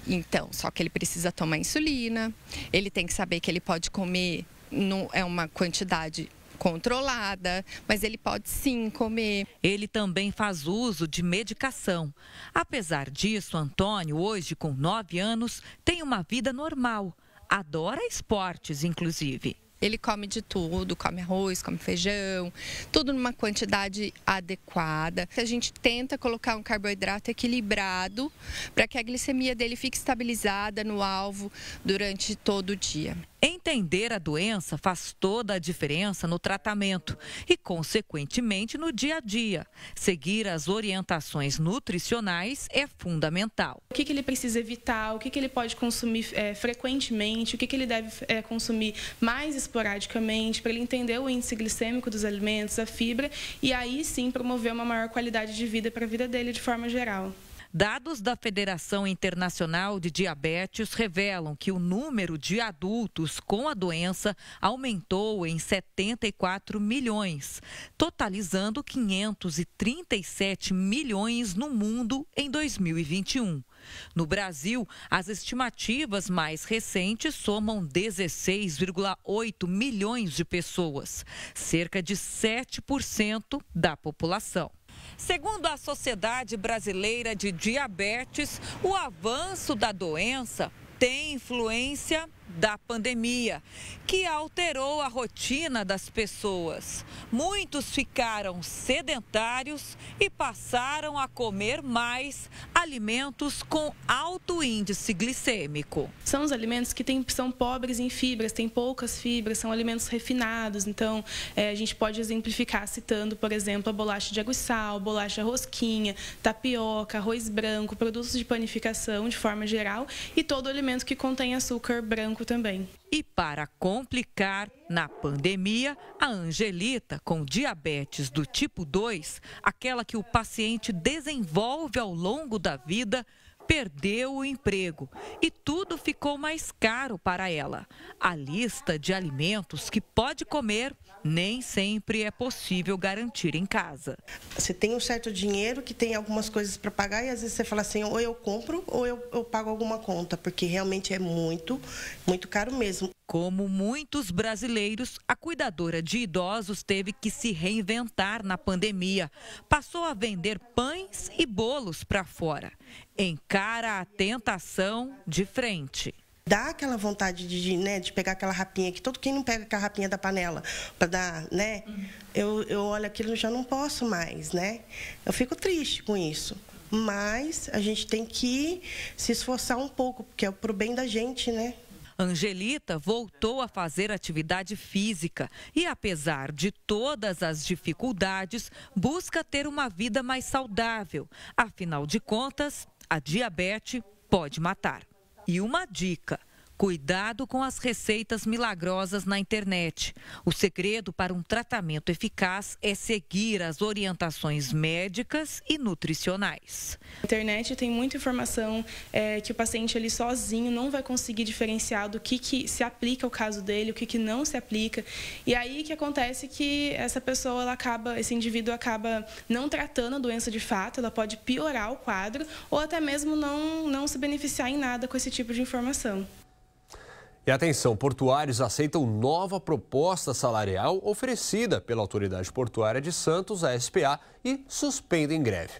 Então, só que ele precisa tomar insulina, ele tem que saber que ele pode comer não é uma quantidade controlada, mas ele pode sim comer. Ele também faz uso de medicação. Apesar disso, Antônio, hoje com 9 anos, tem uma vida normal. Adora esportes, inclusive. Ele come de tudo, come arroz, come feijão, tudo numa quantidade adequada. A gente tenta colocar um carboidrato equilibrado para que a glicemia dele fique estabilizada no alvo durante todo o dia. Entender a doença faz toda a diferença no tratamento e, consequentemente, no dia a dia. Seguir as orientações nutricionais é fundamental. O que ele precisa evitar, o que ele pode consumir frequentemente, o que ele deve consumir mais esporadicamente, para ele entender o índice glicêmico dos alimentos, a fibra, e aí sim promover uma maior qualidade de vida para a vida dele de forma geral. Dados da Federação Internacional de Diabetes revelam que o número de adultos com a doença aumentou em 74 milhões, totalizando 537 milhões no mundo em 2021. No Brasil, as estimativas mais recentes somam 16,8 milhões de pessoas, cerca de 7% da população. Segundo a Sociedade Brasileira de Diabetes, o avanço da doença tem influência da pandemia, que alterou a rotina das pessoas. Muitos ficaram sedentários e passaram a comer mais alimentos com alto índice glicêmico. São os alimentos que são pobres em fibras, têm poucas fibras, são alimentos refinados. Então, a gente pode exemplificar citando, por exemplo, a bolacha de água e sal, bolacha rosquinha, tapioca, arroz branco, produtos de panificação de forma geral e todo alimento que contém açúcar branco também. E para complicar, na pandemia, a Angelita, com diabetes do tipo 2, aquela que o paciente desenvolve ao longo da vida, perdeu o emprego e tudo ficou mais caro para ela. A lista de alimentos que pode comer nem sempre é possível garantir em casa. Você tem um certo dinheiro que tem algumas coisas para pagar e às vezes você fala assim, ou eu compro ou eu pago alguma conta, porque realmente é muito caro mesmo. Como muitos brasileiros, a cuidadora de idosos teve que se reinventar na pandemia. Passou a vender pães e bolos para fora. Encara a tentação de frente. Dá aquela vontade de pegar aquela rapinha, que todo quem não pega aquela rapinha da panela para dar, né? Eu olho aquilo e já não posso mais, né? Eu fico triste com isso. Mas a gente tem que se esforçar um pouco, porque é pro bem da gente, né? Angelita voltou a fazer atividade física e, apesar de todas as dificuldades, busca ter uma vida mais saudável. Afinal de contas, a diabetes pode matar. E uma dica: cuidado com as receitas milagrosas na internet. O segredo para um tratamento eficaz é seguir as orientações médicas e nutricionais. A internet tem muita informação que o paciente ali sozinho não vai conseguir diferenciar do que se aplica ao caso dele, o que não se aplica. E aí que acontece que essa pessoa, esse indivíduo acaba não tratando a doença de fato, ela pode piorar o quadro ou até mesmo não se beneficiar em nada com esse tipo de informação. E atenção, portuários aceitam nova proposta salarial oferecida pela Autoridade Portuária de Santos, a SPA, e suspendem greve.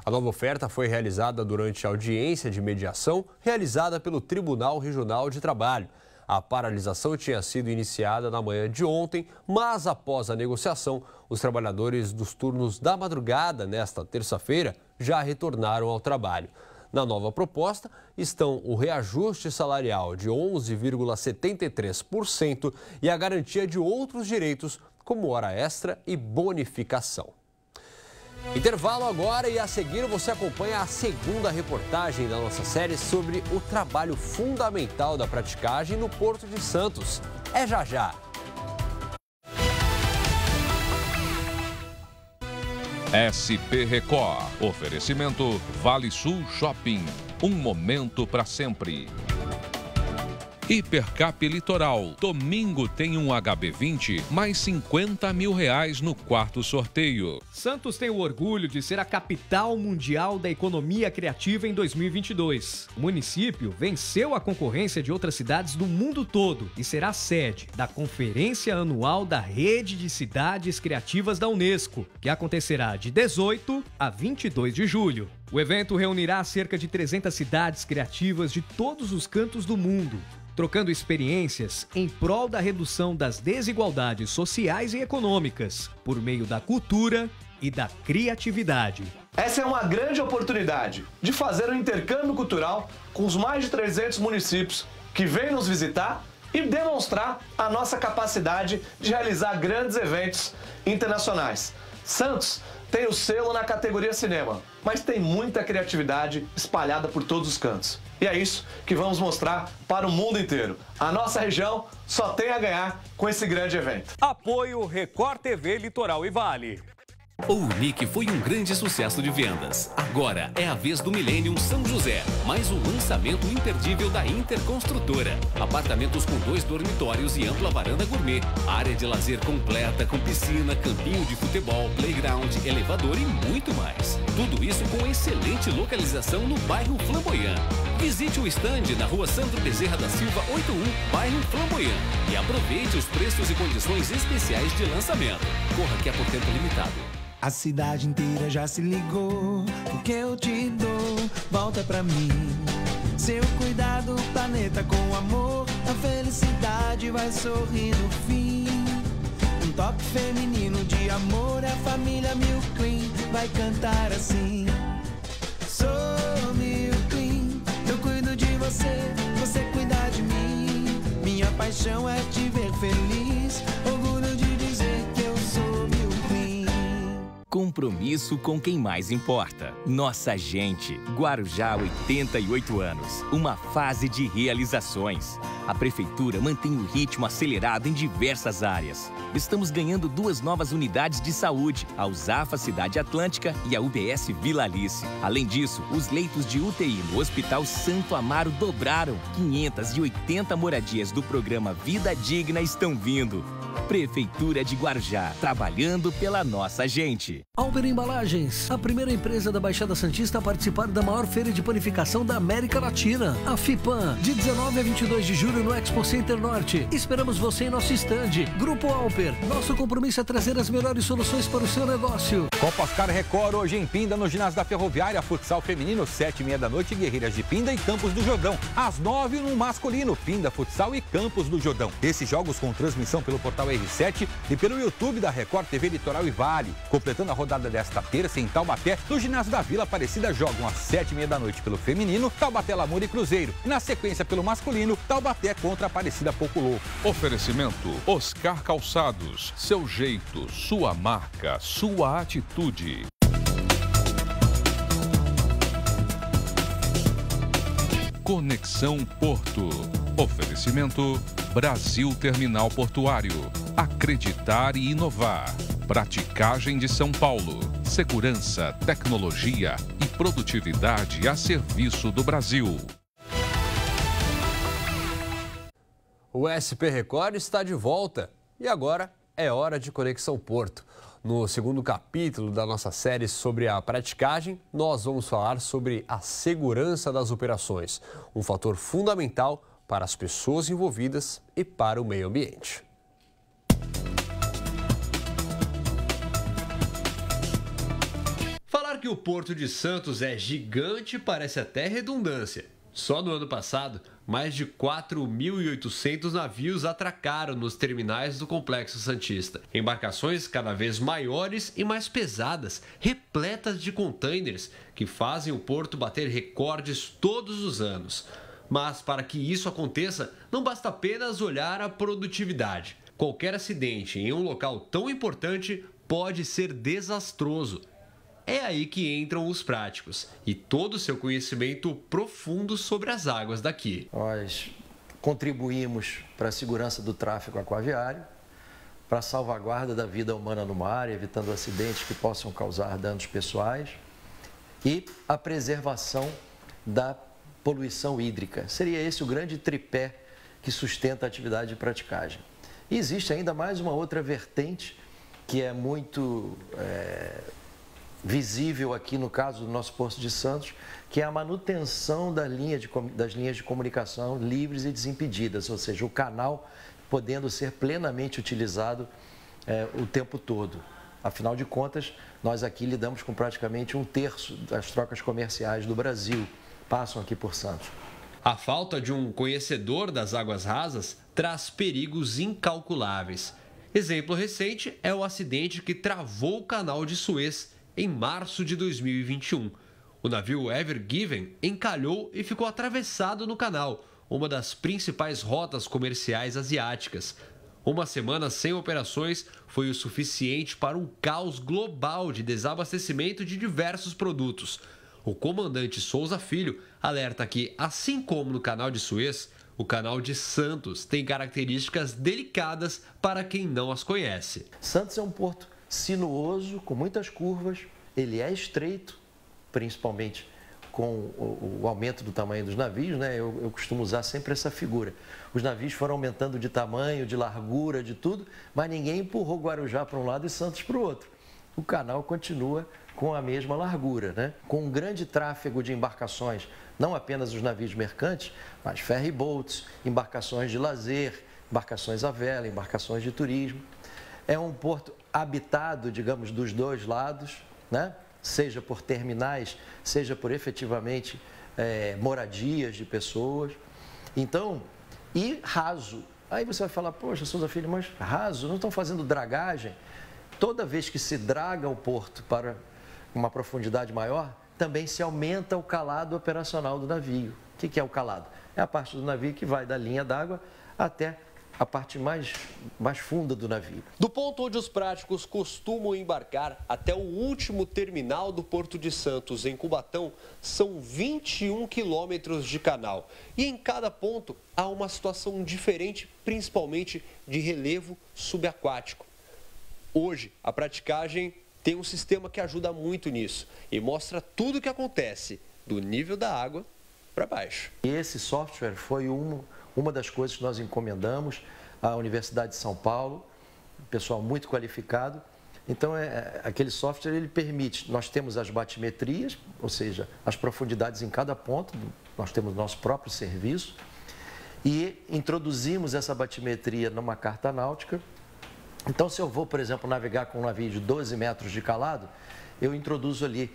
A nova oferta foi realizada durante a audiência de mediação realizada pelo Tribunal Regional de Trabalho. A paralisação tinha sido iniciada na manhã de ontem, mas após a negociação, os trabalhadores dos turnos da madrugada nesta terça-feira já retornaram ao trabalho. Na nova proposta estão o reajuste salarial de 11,73% e a garantia de outros direitos, como hora extra e bonificação. Intervalo agora e a seguir você acompanha a segunda reportagem da nossa série sobre o trabalho fundamental da praticagem no Porto de Santos. É já já! SP Record. Oferecimento Vale Sul Shopping. Um momento para sempre. Hipercap Litoral. Domingo tem um HB20 mais R$50 mil no quarto sorteio. Santos tem o orgulho de ser a capital mundial da economia criativa em 2022. O município venceu a concorrência de outras cidades do mundo todo e será sede da Conferência Anual da Rede de Cidades Criativas da Unesco, que acontecerá de 18 a 22 de julho. O evento reunirá cerca de 300 cidades criativas de todos os cantos do mundo, trocando experiências em prol da redução das desigualdades sociais e econômicas, por meio da cultura e da criatividade. Essa é uma grande oportunidade de fazer um intercâmbio cultural com os mais de 300 municípios que vêm nos visitar e demonstrar a nossa capacidade de realizar grandes eventos internacionais. Santos tem o selo na categoria cinema, mas tem muita criatividade espalhada por todos os cantos. E é isso que vamos mostrar para o mundo inteiro. A nossa região só tem a ganhar com esse grande evento. Apoio Record TV Litoral e Vale. O Unique foi um grande sucesso de vendas. Agora é a vez do Millennium São José, mais um lançamento imperdível da Interconstrutora. Apartamentos com 2 dormitórios e ampla varanda gourmet. Área de lazer completa com piscina, campinho de futebol, playground, elevador e muito mais. Tudo isso com excelente localização no bairro Flamboyant. Visite o stand na rua Sandro Bezerra da Silva 81, bairro Flamboyant. E aproveite os preços e condições especiais de lançamento. Corra que é por tempo limitado. A cidade inteira já se ligou, o que eu te dou, volta pra mim. Se eu cuidar do planeta com amor, a felicidade vai sorrir no fim. Um toque feminino de amor, a família Milk Clean vai cantar assim. Sou Milk Clean, eu cuido de você, você cuida de mim. Minha paixão é te ver feliz, orgulho de dizer que eu sou Milk Clean. Compromisso com quem mais importa. Nossa gente. Guarujá, 88 anos. Uma fase de realizações. A Prefeitura mantém o ritmo acelerado em diversas áreas. Estamos ganhando 2 novas unidades de saúde, a USAFA Cidade Atlântica e a UBS Vila Alice. Além disso, os leitos de UTI no Hospital Santo Amaro dobraram. 580 moradias do programa Vida Digna estão vindo. Prefeitura de Guarujá, trabalhando pela nossa gente. Alper Embalagens, a primeira empresa da Baixada Santista a participar da maior feira de panificação da América Latina. A FIPAM, de 19 a 22 de julho no Expo Center Norte. Esperamos você em nosso estande. Grupo Alper, nosso compromisso é trazer as melhores soluções para o seu negócio. Copa Oscar Record, hoje em Pinda, no ginásio da Ferroviária, futsal feminino, 7h30 da noite, Guerreiras de Pinda e Campos do Jordão. Às 9h no masculino, Pinda, futsal e Campos do Jordão. Esses jogos com transmissão pelo portal R7 e pelo YouTube da Record TV Litoral e Vale. Completando a rodada desta terça em Taubaté, no ginásio da Vila Aparecida jogam às 7h30 da noite pelo feminino, Taubaté Lamoura e Cruzeiro. Na sequência pelo masculino, Taubaté contra Aparecida Pouco Louco. Oferecimento Oscar Calçados. Seu jeito, sua marca, sua atitude. Conexão Porto. Oferecimento Brasil Terminal Portuário. Acreditar e inovar. Praticagem de São Paulo. Segurança, tecnologia e produtividade a serviço do Brasil. O SP Record está de volta e agora é hora de Conexão Porto. No segundo capítulo da nossa série sobre a praticagem, nós vamos falar sobre a segurança das operações, um fator fundamental para as pessoas envolvidas e para o meio ambiente. Falar que o Porto de Santos é gigante parece até redundância. Só no ano passado, mais de 4.800 navios atracaram nos terminais do Complexo Santista. Embarcações cada vez maiores e mais pesadas, repletas de containers, que fazem o porto bater recordes todos os anos. Mas para que isso aconteça, não basta apenas olhar a produtividade. Qualquer acidente em um local tão importante pode ser desastroso. É aí que entram os práticos e todo o seu conhecimento profundo sobre as águas daqui. Nós contribuímos para a segurança do tráfego aquaviário, para a salvaguarda da vida humana no mar, evitando acidentes que possam causar danos pessoais e a preservação da poluição hídrica. Seria esse o grande tripé que sustenta a atividade de praticagem. E existe ainda mais uma outra vertente que é muito visível aqui no caso do nosso Porto de Santos, que é a manutenção das linhas de comunicação livres e desimpedidas, ou seja, o canal podendo ser plenamente utilizado o tempo todo. Afinal de contas, nós aqui lidamos com praticamente 1/3 das trocas comerciais do Brasil, passam aqui por Santos. A falta de um conhecedor das águas rasas traz perigos incalculáveis. Exemplo recente é o acidente que travou o canal de Suez em março de 2021. O navio Ever Given encalhou e ficou atravessado no canal, uma das principais rotas comerciais asiáticas. Uma semana sem operações foi o suficiente para um caos global de desabastecimento de diversos produtos. O comandante Souza Filho alerta que, assim como no canal de Suez, o canal de Santos tem características delicadas para quem não as conhece. Santos é um porto sinuoso, com muitas curvas, ele é estreito, principalmente com o aumento do tamanho dos navios, né? Eu costumo usar sempre essa figura. Os navios foram aumentando de tamanho, de largura, de tudo, mas ninguém empurrou Guarujá para um lado e Santos para o outro. O canal continua com a mesma largura, né? Com um grande tráfego de embarcações, não apenas os navios mercantes, mas ferry boats, embarcações de lazer, embarcações à vela, embarcações de turismo. É um porto habitado, digamos, dos dois lados, né? Seja por terminais, seja por efetivamente moradias de pessoas. Então, e raso. Aí você vai falar, poxa, Souza Filho, mas raso, não estão fazendo dragagem? Toda vez que se draga o porto para uma profundidade maior, também se aumenta o calado operacional do navio. O que é o calado? É a parte do navio que vai da linha d'água até a parte mais funda do navio. Do ponto onde os práticos costumam embarcar até o último terminal do Porto de Santos, em Cubatão, são 21 quilômetros de canal. E em cada ponto há uma situação diferente, principalmente de relevo subaquático. Hoje, a praticagem tem um sistema que ajuda muito nisso e mostra tudo o que acontece do nível da água para baixo. E esse software foi uma das coisas que nós encomendamos à Universidade de São Paulo, pessoal muito qualificado. Então, aquele software ele permite, nós temos as batimetrias, ou seja, as profundidades em cada ponto, nós temos nosso próprio serviço, e introduzimos essa batimetria numa carta náutica. Então, se eu vou, por exemplo, navegar com um navio de 12 metros de calado, eu introduzo ali,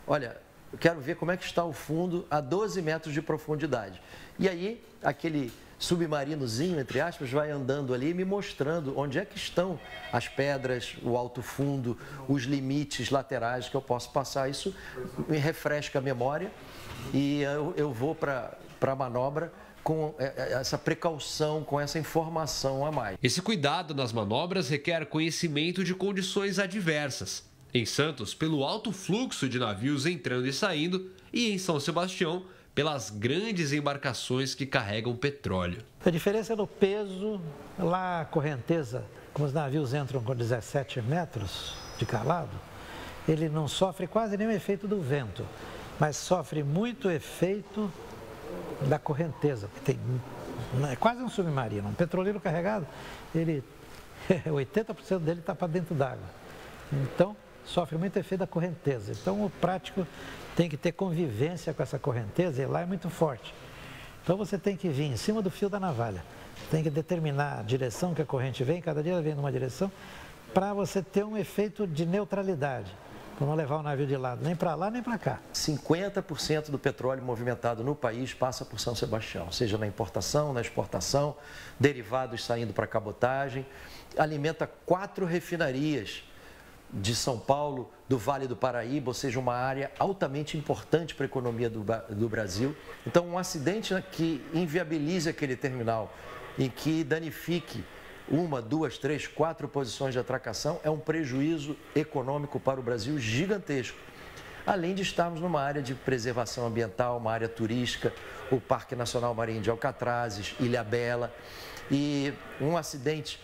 olha, eu quero ver como é que está o fundo a 12 metros de profundidade. E aí, aquele submarinozinho, entre aspas, vai andando ali me mostrando onde é que estão as pedras, o alto fundo, os limites laterais que eu posso passar. Isso me refresca a memória e eu vou para a manobra com essa precaução, com essa informação a mais. Esse cuidado nas manobras requer conhecimento de condições adversas. Em Santos, pelo alto fluxo de navios entrando e saindo, e em São Sebastião, pelas grandes embarcações que carregam petróleo. A diferença é no peso. Lá a correnteza, como os navios entram com 17 metros de calado, ele não sofre quase nenhum efeito do vento, mas sofre muito efeito da correnteza. É quase um submarino. Um petroleiro carregado, 80% dele está para dentro d'água. Então, sofre muito efeito da correnteza. Então, o prático tem que ter convivência com essa correnteza e lá é muito forte. Então, você tem que vir em cima do fio da navalha. Tem que determinar a direção que a corrente vem, cada dia ela vem numa direção, para você ter um efeito de neutralidade, para não levar o navio de lado nem para lá nem para cá. 50% do petróleo movimentado no país passa por São Sebastião, seja na importação, na exportação, derivados saindo para cabotagem, alimenta 4 refinarias de São Paulo, do Vale do Paraíba, ou seja, uma área altamente importante para a economia do Brasil. Então, um acidente que inviabilize aquele terminal e que danifique 1, 2, 3, 4 posições de atracação é um prejuízo econômico para o Brasil gigantesco. Além de estarmos numa área de preservação ambiental, uma área turística, o Parque Nacional Marinho de Alcatrazes, Ilhabela, e um acidente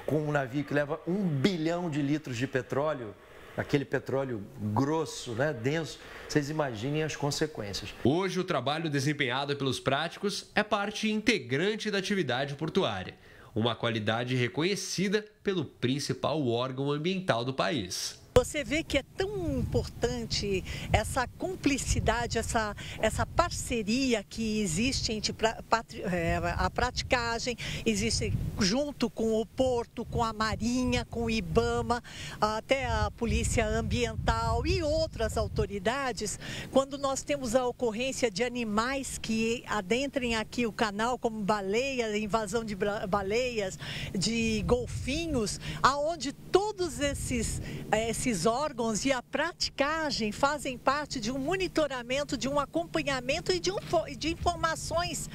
com um navio que leva 1 bilhão de litros de petróleo aquele petróleo grosso, né, denso, vocês imaginem as consequências. Hoje, o trabalho desempenhado pelos práticos é parte integrante da atividade portuária, uma qualidade reconhecida pelo principal órgão ambiental do país. Você vê que é tão importante essa cumplicidade, essa parceria que existe entre a praticagem, existe junto com o Porto, com a Marinha, com o IBAMA, até a Polícia Ambiental e outras autoridades. Quando nós temos a ocorrência de animais que adentrem aqui o canal, como baleias, invasão de baleias, de golfinhos, aonde todos esses órgãos e a praticagem fazem parte de um monitoramento, de um acompanhamento e de informações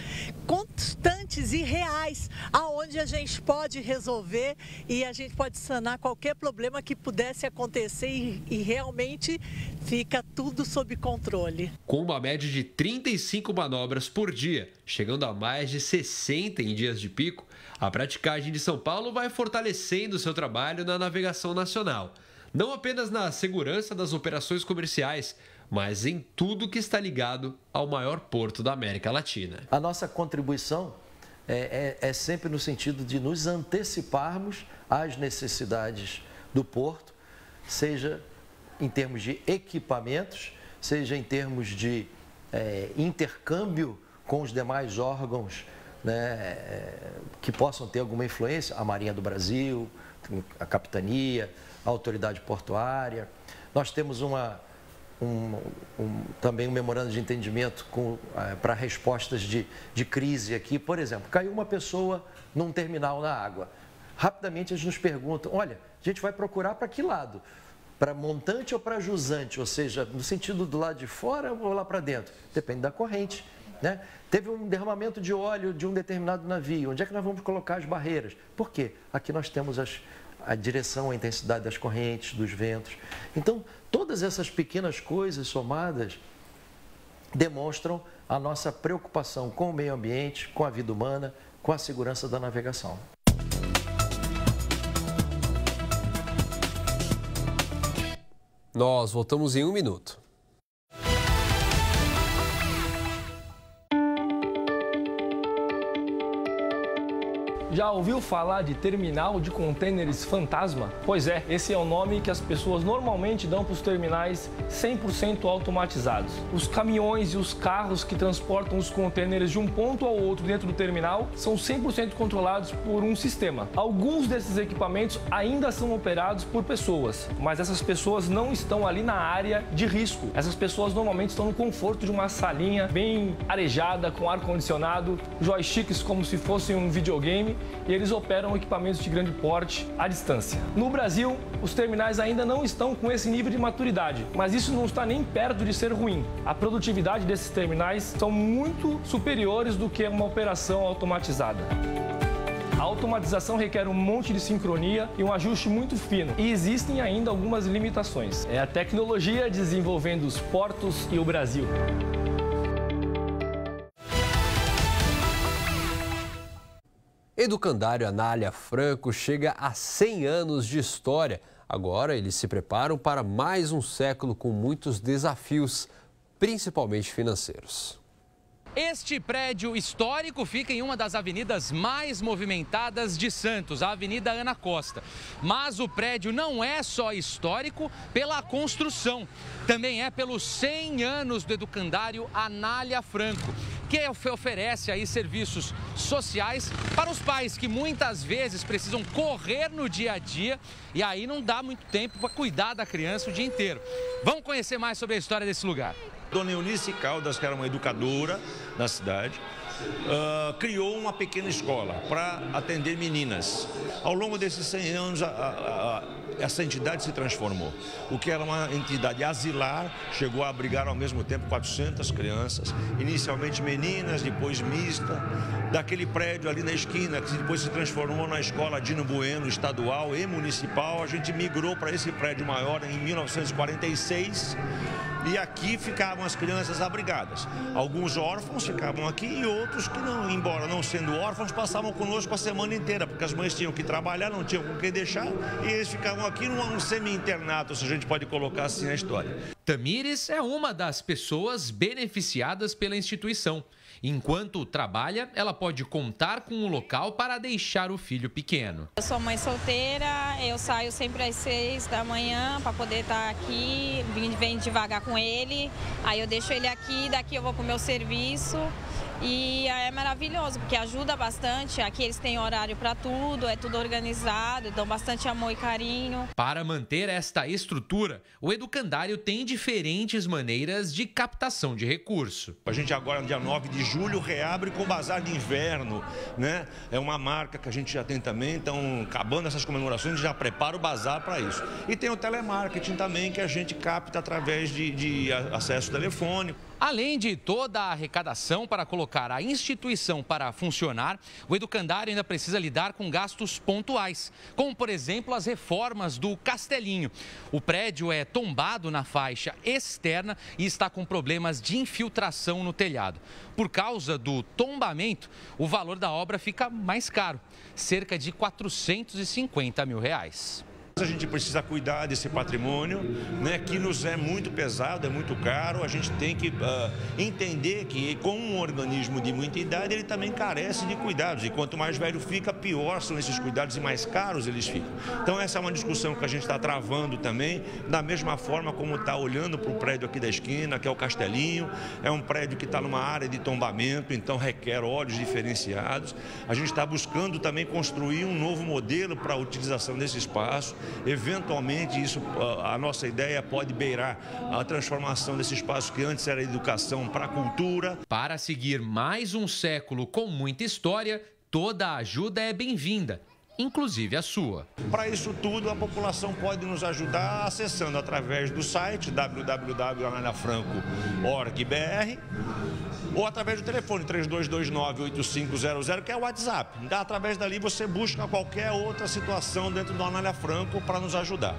constantes e reais, aonde a gente pode resolver e a gente pode sanar qualquer problema que pudesse acontecer e realmente fica tudo sob controle. Com uma média de 35 manobras por dia, chegando a mais de 60 em dias de pico, a praticagem de São Paulo vai fortalecendo seu trabalho na navegação nacional. Não apenas na segurança das operações comerciais, mas em tudo que está ligado ao maior porto da América Latina. A nossa contribuição é sempre no sentido de nos anteciparmos às necessidades do porto, seja em termos de equipamentos, seja em termos de intercâmbio com os demais órgãos, né, que possam ter alguma influência, a Marinha do Brasil, a Capitania, a Autoridade Portuária. Nós temos também um memorando de entendimento para respostas de crise aqui. Por exemplo, caiu uma pessoa num terminal na água. Rapidamente eles nos perguntam, olha, a gente vai procurar para que lado? Para montante ou para jusante? Ou seja, no sentido do lado de fora ou lá para dentro? Depende da corrente, né? Teve um derramamento de óleo de um determinado navio. Onde é que nós vamos colocar as barreiras? Por quê? Aqui nós temos a direção, a intensidade das correntes, dos ventos. Então, todas essas pequenas coisas somadas demonstram a nossa preocupação com o meio ambiente, com a vida humana, com a segurança da navegação. Nós voltamos em 1 minuto. Já ouviu falar de terminal de contêineres fantasma? Pois é, esse é o nome que as pessoas normalmente dão para os terminais 100% automatizados. Os caminhões e os carros que transportam os contêineres de um ponto ao outro dentro do terminal são 100% controlados por um sistema. Alguns desses equipamentos ainda são operados por pessoas, mas essas pessoas não estão ali na área de risco. Essas pessoas normalmente estão no conforto de uma salinha bem arejada, com ar-condicionado, joysticks como se fosse um videogame, e eles operam equipamentos de grande porte à distância. No Brasil, os terminais ainda não estão com esse nível de maturidade, mas isso não está nem perto de ser ruim. A produtividade desses terminais são muito superiores do que uma operação automatizada. A automatização requer um monte de sincronia e um ajuste muito fino, e existem ainda algumas limitações. É a tecnologia desenvolvendo os portos e o Brasil. Educandário Anália Franco chega a 100 anos de história. Agora eles se preparam para mais um século com muitos desafios, principalmente financeiros. Este prédio histórico fica em uma das avenidas mais movimentadas de Santos, a Avenida Ana Costa. Mas o prédio não é só histórico pela construção, também é pelos 100 anos do Educandário Anália Franco, que oferece aí serviços sociais para os pais que muitas vezes precisam correr no dia a dia e aí não dá muito tempo para cuidar da criança o dia inteiro. Vamos conhecer mais sobre a história desse lugar. Dona Eunice Caldas, que era uma educadora da cidade, criou uma pequena escola para atender meninas. Ao longo desses 100 anos, essa entidade se transformou. O que era uma entidade asilar, chegou a abrigar ao mesmo tempo 400 crianças, inicialmente meninas, depois mista. Daquele prédio ali na esquina, que depois se transformou na escola Dino Bueno, estadual e municipal, a gente migrou para esse prédio maior em 1946. E aqui ficavam as crianças abrigadas. Alguns órfãos ficavam aqui e outros que não, embora não sendo órfãos, passavam conosco a semana inteira, porque as mães tinham que trabalhar, não tinham com quem deixar, e eles ficavam aqui num semi-internato, se a gente pode colocar assim a história. Tamires é uma das pessoas beneficiadas pela instituição. Enquanto trabalha, ela pode contar com um local para deixar o filho pequeno. Eu sou mãe solteira, eu saio sempre às 6 da manhã para poder estar aqui, venho devagar com ele, aí eu deixo ele aqui, daqui eu vou para o meu serviço. E é maravilhoso, porque ajuda bastante. Aqui eles têm horário para tudo, é tudo organizado, dão bastante amor e carinho. Para manter esta estrutura, o educandário tem diferentes maneiras de captação de recurso. A gente agora, no dia 9 de julho, reabre com o Bazar de Inverno, né? É uma marca que a gente já tem também, então, acabando essas comemorações, a gente já prepara o bazar para isso. E tem o telemarketing também, que a gente capta através de acesso telefônico. Além de toda a arrecadação para colocar a instituição para funcionar, o educandário ainda precisa lidar com gastos pontuais, como, por exemplo, as reformas do Castelinho. O prédio é tombado na faixa externa e está com problemas de infiltração no telhado. Por causa do tombamento, o valor da obra fica mais caro, cerca de R$450 mil. A gente precisa cuidar desse patrimônio, né, que nos é muito pesado, é muito caro. A gente tem que entender que, como um organismo de muita idade, ele também carece de cuidados. E quanto mais velho fica, pior são esses cuidados e mais caros eles ficam. Então, essa é uma discussão que a gente está travando também, da mesma forma como está olhando para o prédio aqui da esquina, que é o Castelinho. É um prédio que está numa área de tombamento, então requer olhos diferenciados. A gente está buscando também construir um novo modelo para a utilização desse espaço. Eventualmente, a nossa ideia pode beirar a transformação desse espaço que antes era educação para a cultura. Para seguir mais um século com muita história, toda a ajuda é bem-vinda, inclusive a sua. Para isso tudo, a população pode nos ajudar acessando através do site www.analiafranco.org.br ou através do telefone 3229-8500, que é o WhatsApp. Através dali você busca qualquer outra situação dentro do Anália Franco para nos ajudar.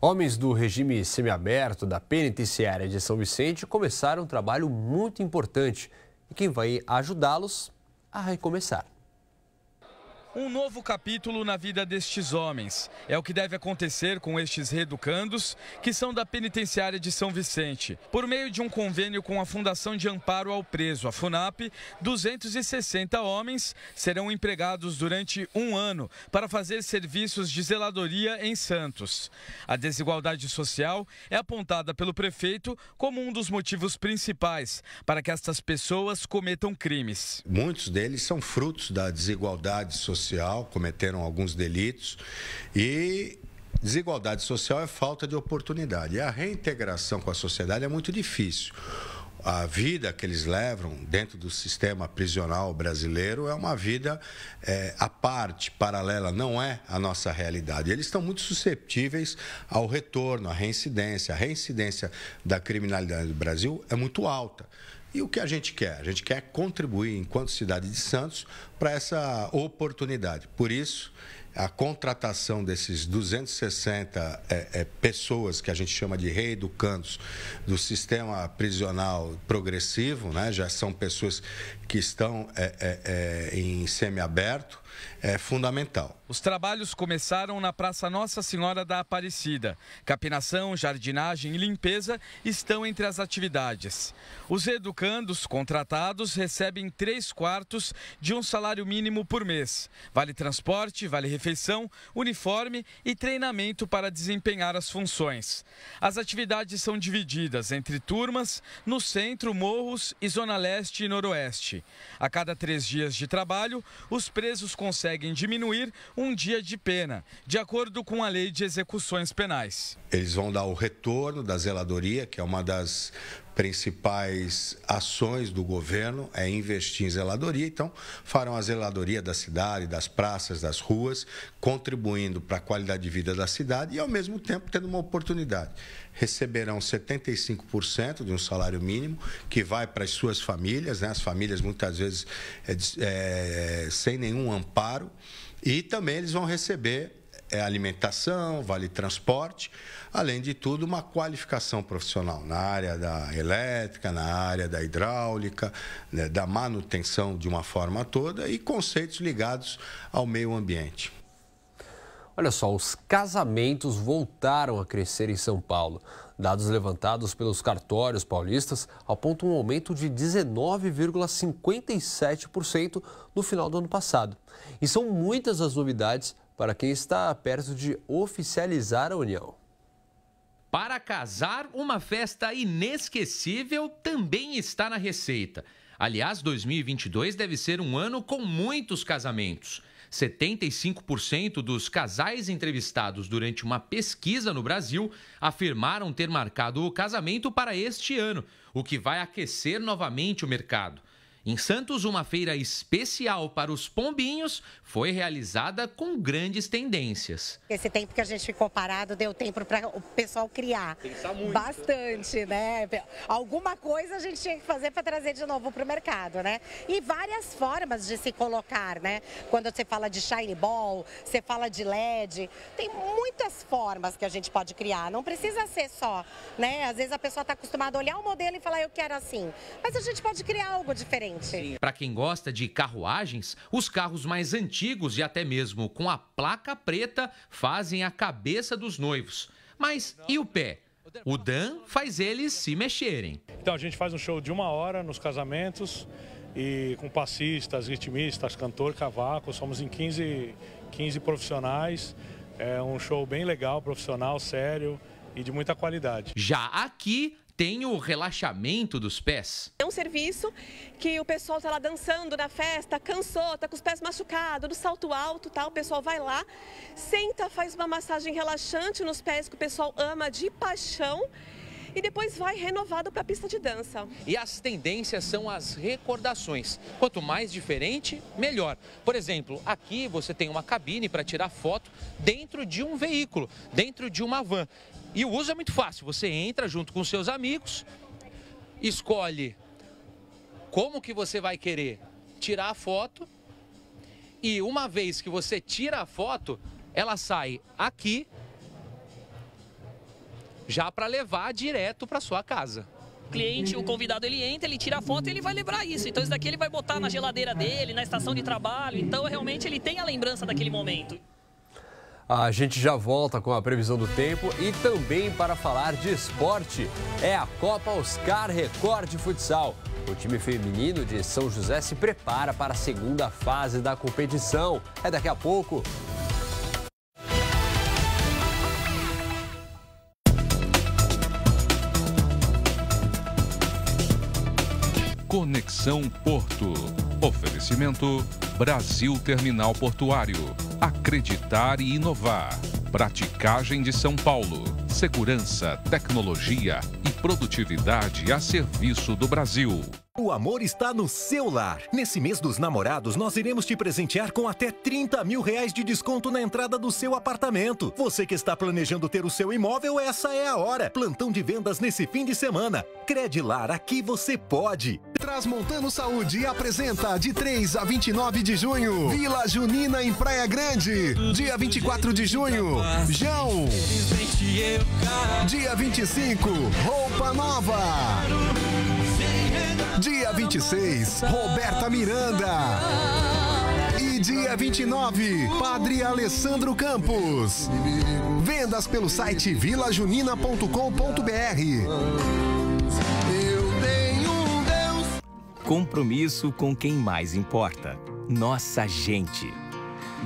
Homens do regime semiaberto da penitenciária de São Vicente começaram um trabalho muito importante e quem vai ajudá-los a recomeçar. Um novo capítulo na vida destes homens. É o que deve acontecer com estes reeducandos, que são da penitenciária de São Vicente. Por meio de um convênio com a Fundação de Amparo ao Preso, a FUNAP, 260 homens serão empregados durante um ano para fazer serviços de zeladoria em Santos. A desigualdade social é apontada pelo prefeito como um dos motivos principais para que estas pessoas cometam crimes. Muitos deles são frutos da desigualdade social, cometeram alguns delitos e desigualdade social é falta de oportunidade. E a reintegração com a sociedade é muito difícil. A vida que eles levam dentro do sistema prisional brasileiro é uma vida à parte, paralela, não é a nossa realidade. Eles estão muito susceptíveis ao retorno, à reincidência. A reincidência da criminalidade do Brasil é muito alta. E o que a gente quer? A gente quer contribuir, enquanto cidade de Santos, para essa oportunidade. Por isso, a contratação desses 260 pessoas que a gente chama de reeducandos do sistema prisional progressivo, né? Já são pessoas que estão em semiaberto, é fundamental. Os trabalhos começaram na Praça Nossa Senhora da Aparecida. Capinação, jardinagem e limpeza estão entre as atividades. Os educandos contratados recebem 3/4 de um salário mínimo por mês. Vale transporte, vale refeição, uniforme e treinamento para desempenhar as funções. As atividades são divididas entre turmas no centro, morros e zona leste e noroeste. A cada 3 dias de trabalho, os presos conseguem diminuir um dia de pena, de acordo com a Lei de Execuções Penais. Eles vão dar o retorno da zeladoria, que é uma das principais ações do governo, é investir em zeladoria. Então, farão a zeladoria da cidade, das praças, das ruas, contribuindo para a qualidade de vida da cidade e, ao mesmo tempo, tendo uma oportunidade. Receberão 75% de um salário mínimo que vai para as suas famílias, né? As famílias, muitas vezes, sem nenhum amparo. E também eles vão receber alimentação, vale transporte, além de tudo, uma qualificação profissional na área da elétrica, na área da hidráulica, né, da manutenção de uma forma toda e conceitos ligados ao meio ambiente. Olha só, os casamentos voltaram a crescer em São Paulo. Dados levantados pelos cartórios paulistas apontam um aumento de 19,57% no final do ano passado. E são muitas as novidades para quem está perto de oficializar a união. Para casar, uma festa inesquecível também está na receita. Aliás, 2022 deve ser um ano com muitos casamentos. 75% dos casais entrevistados durante uma pesquisa no Brasil afirmaram ter marcado o casamento para este ano, o que vai aquecer novamente o mercado. Em Santos, uma feira especial para os pombinhos foi realizada com grandes tendências. Esse tempo que a gente ficou parado deu tempo para o pessoal criar. Pensar muito. Bastante, né? Alguma coisa a gente tinha que fazer para trazer de novo para o mercado, né? E várias formas de se colocar, né? Quando você fala de shine ball, você fala de LED, tem muitas formas que a gente pode criar. Não precisa ser só, né? Às vezes a pessoa está acostumada a olhar o modelo e falar, eu quero assim. Mas a gente pode criar algo diferente. Para quem gosta de carruagens, os carros mais antigos e até mesmo com a placa preta fazem a cabeça dos noivos. Mas e o pé? O Dan faz eles se mexerem. Então a gente faz um show de 1 hora nos casamentos e com passistas, ritmistas, cantor, cavaco. Somos em 15 profissionais. É um show bem legal, profissional, sério e de muita qualidade. Já aqui tem o relaxamento dos pés. É um serviço que o pessoal está lá dançando na festa, cansou, está com os pés machucados, do salto alto, tá? O pessoal vai lá, senta, faz uma massagem relaxante nos pés que o pessoal ama de paixão e depois vai renovado para a pista de dança. E as tendências são as recordações. Quanto mais diferente, melhor. Por exemplo, aqui você tem uma cabine para tirar foto dentro de um veículo, dentro de uma van. E o uso é muito fácil, você entra junto com seus amigos, escolhe como que você vai querer tirar a foto e uma vez que você tira a foto, ela sai aqui já para levar direto para sua casa. O cliente, o convidado, ele entra, ele tira a foto e ele vai lembrar isso. Então isso daqui ele vai botar na geladeira dele, na estação de trabalho, então realmente ele tem a lembrança daquele momento. A gente já volta com a previsão do tempo e também para falar de esporte. É a Copa Oscar Record de Futsal. O time feminino de São José se prepara para a segunda fase da competição. É daqui a pouco. Conexão Porto. Oferecimento Brasil Terminal Portuário. Acreditar e inovar. Praticagem de São Paulo. Segurança, tecnologia e produtividade a serviço do Brasil. O amor está no seu lar. Nesse mês dos namorados, nós iremos te presentear com até R$30 mil de desconto na entrada do seu apartamento. Você que está planejando ter o seu imóvel, essa é a hora. Plantão de vendas nesse fim de semana. Credilar, aqui você pode. Transmontano Saúde apresenta de 3 a 29 de junho, Vila Junina em Praia Grande. Dia 24 de junho, João. Dia 25, Roupa Nova. Dia 26, Roberta Miranda. E dia 29, Padre Alessandro Campos. Vendas pelo site vilajunina.com.br. Compromisso com quem mais importa. Nossa gente.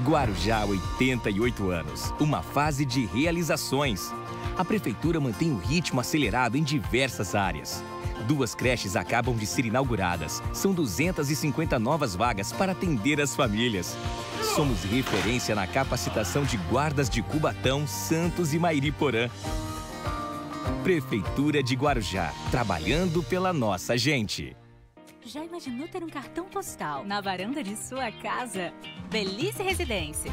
Guarujá, 88 anos. Uma fase de realizações. A Prefeitura mantém o ritmo acelerado em diversas áreas. 2 creches acabam de ser inauguradas. São 250 novas vagas para atender as famílias. Somos referência na capacitação de guardas de Cubatão, Santos e Mairiporã. Prefeitura de Guarujá, trabalhando pela nossa gente. Já imaginou ter um cartão postal na varanda de sua casa? Belize Residência.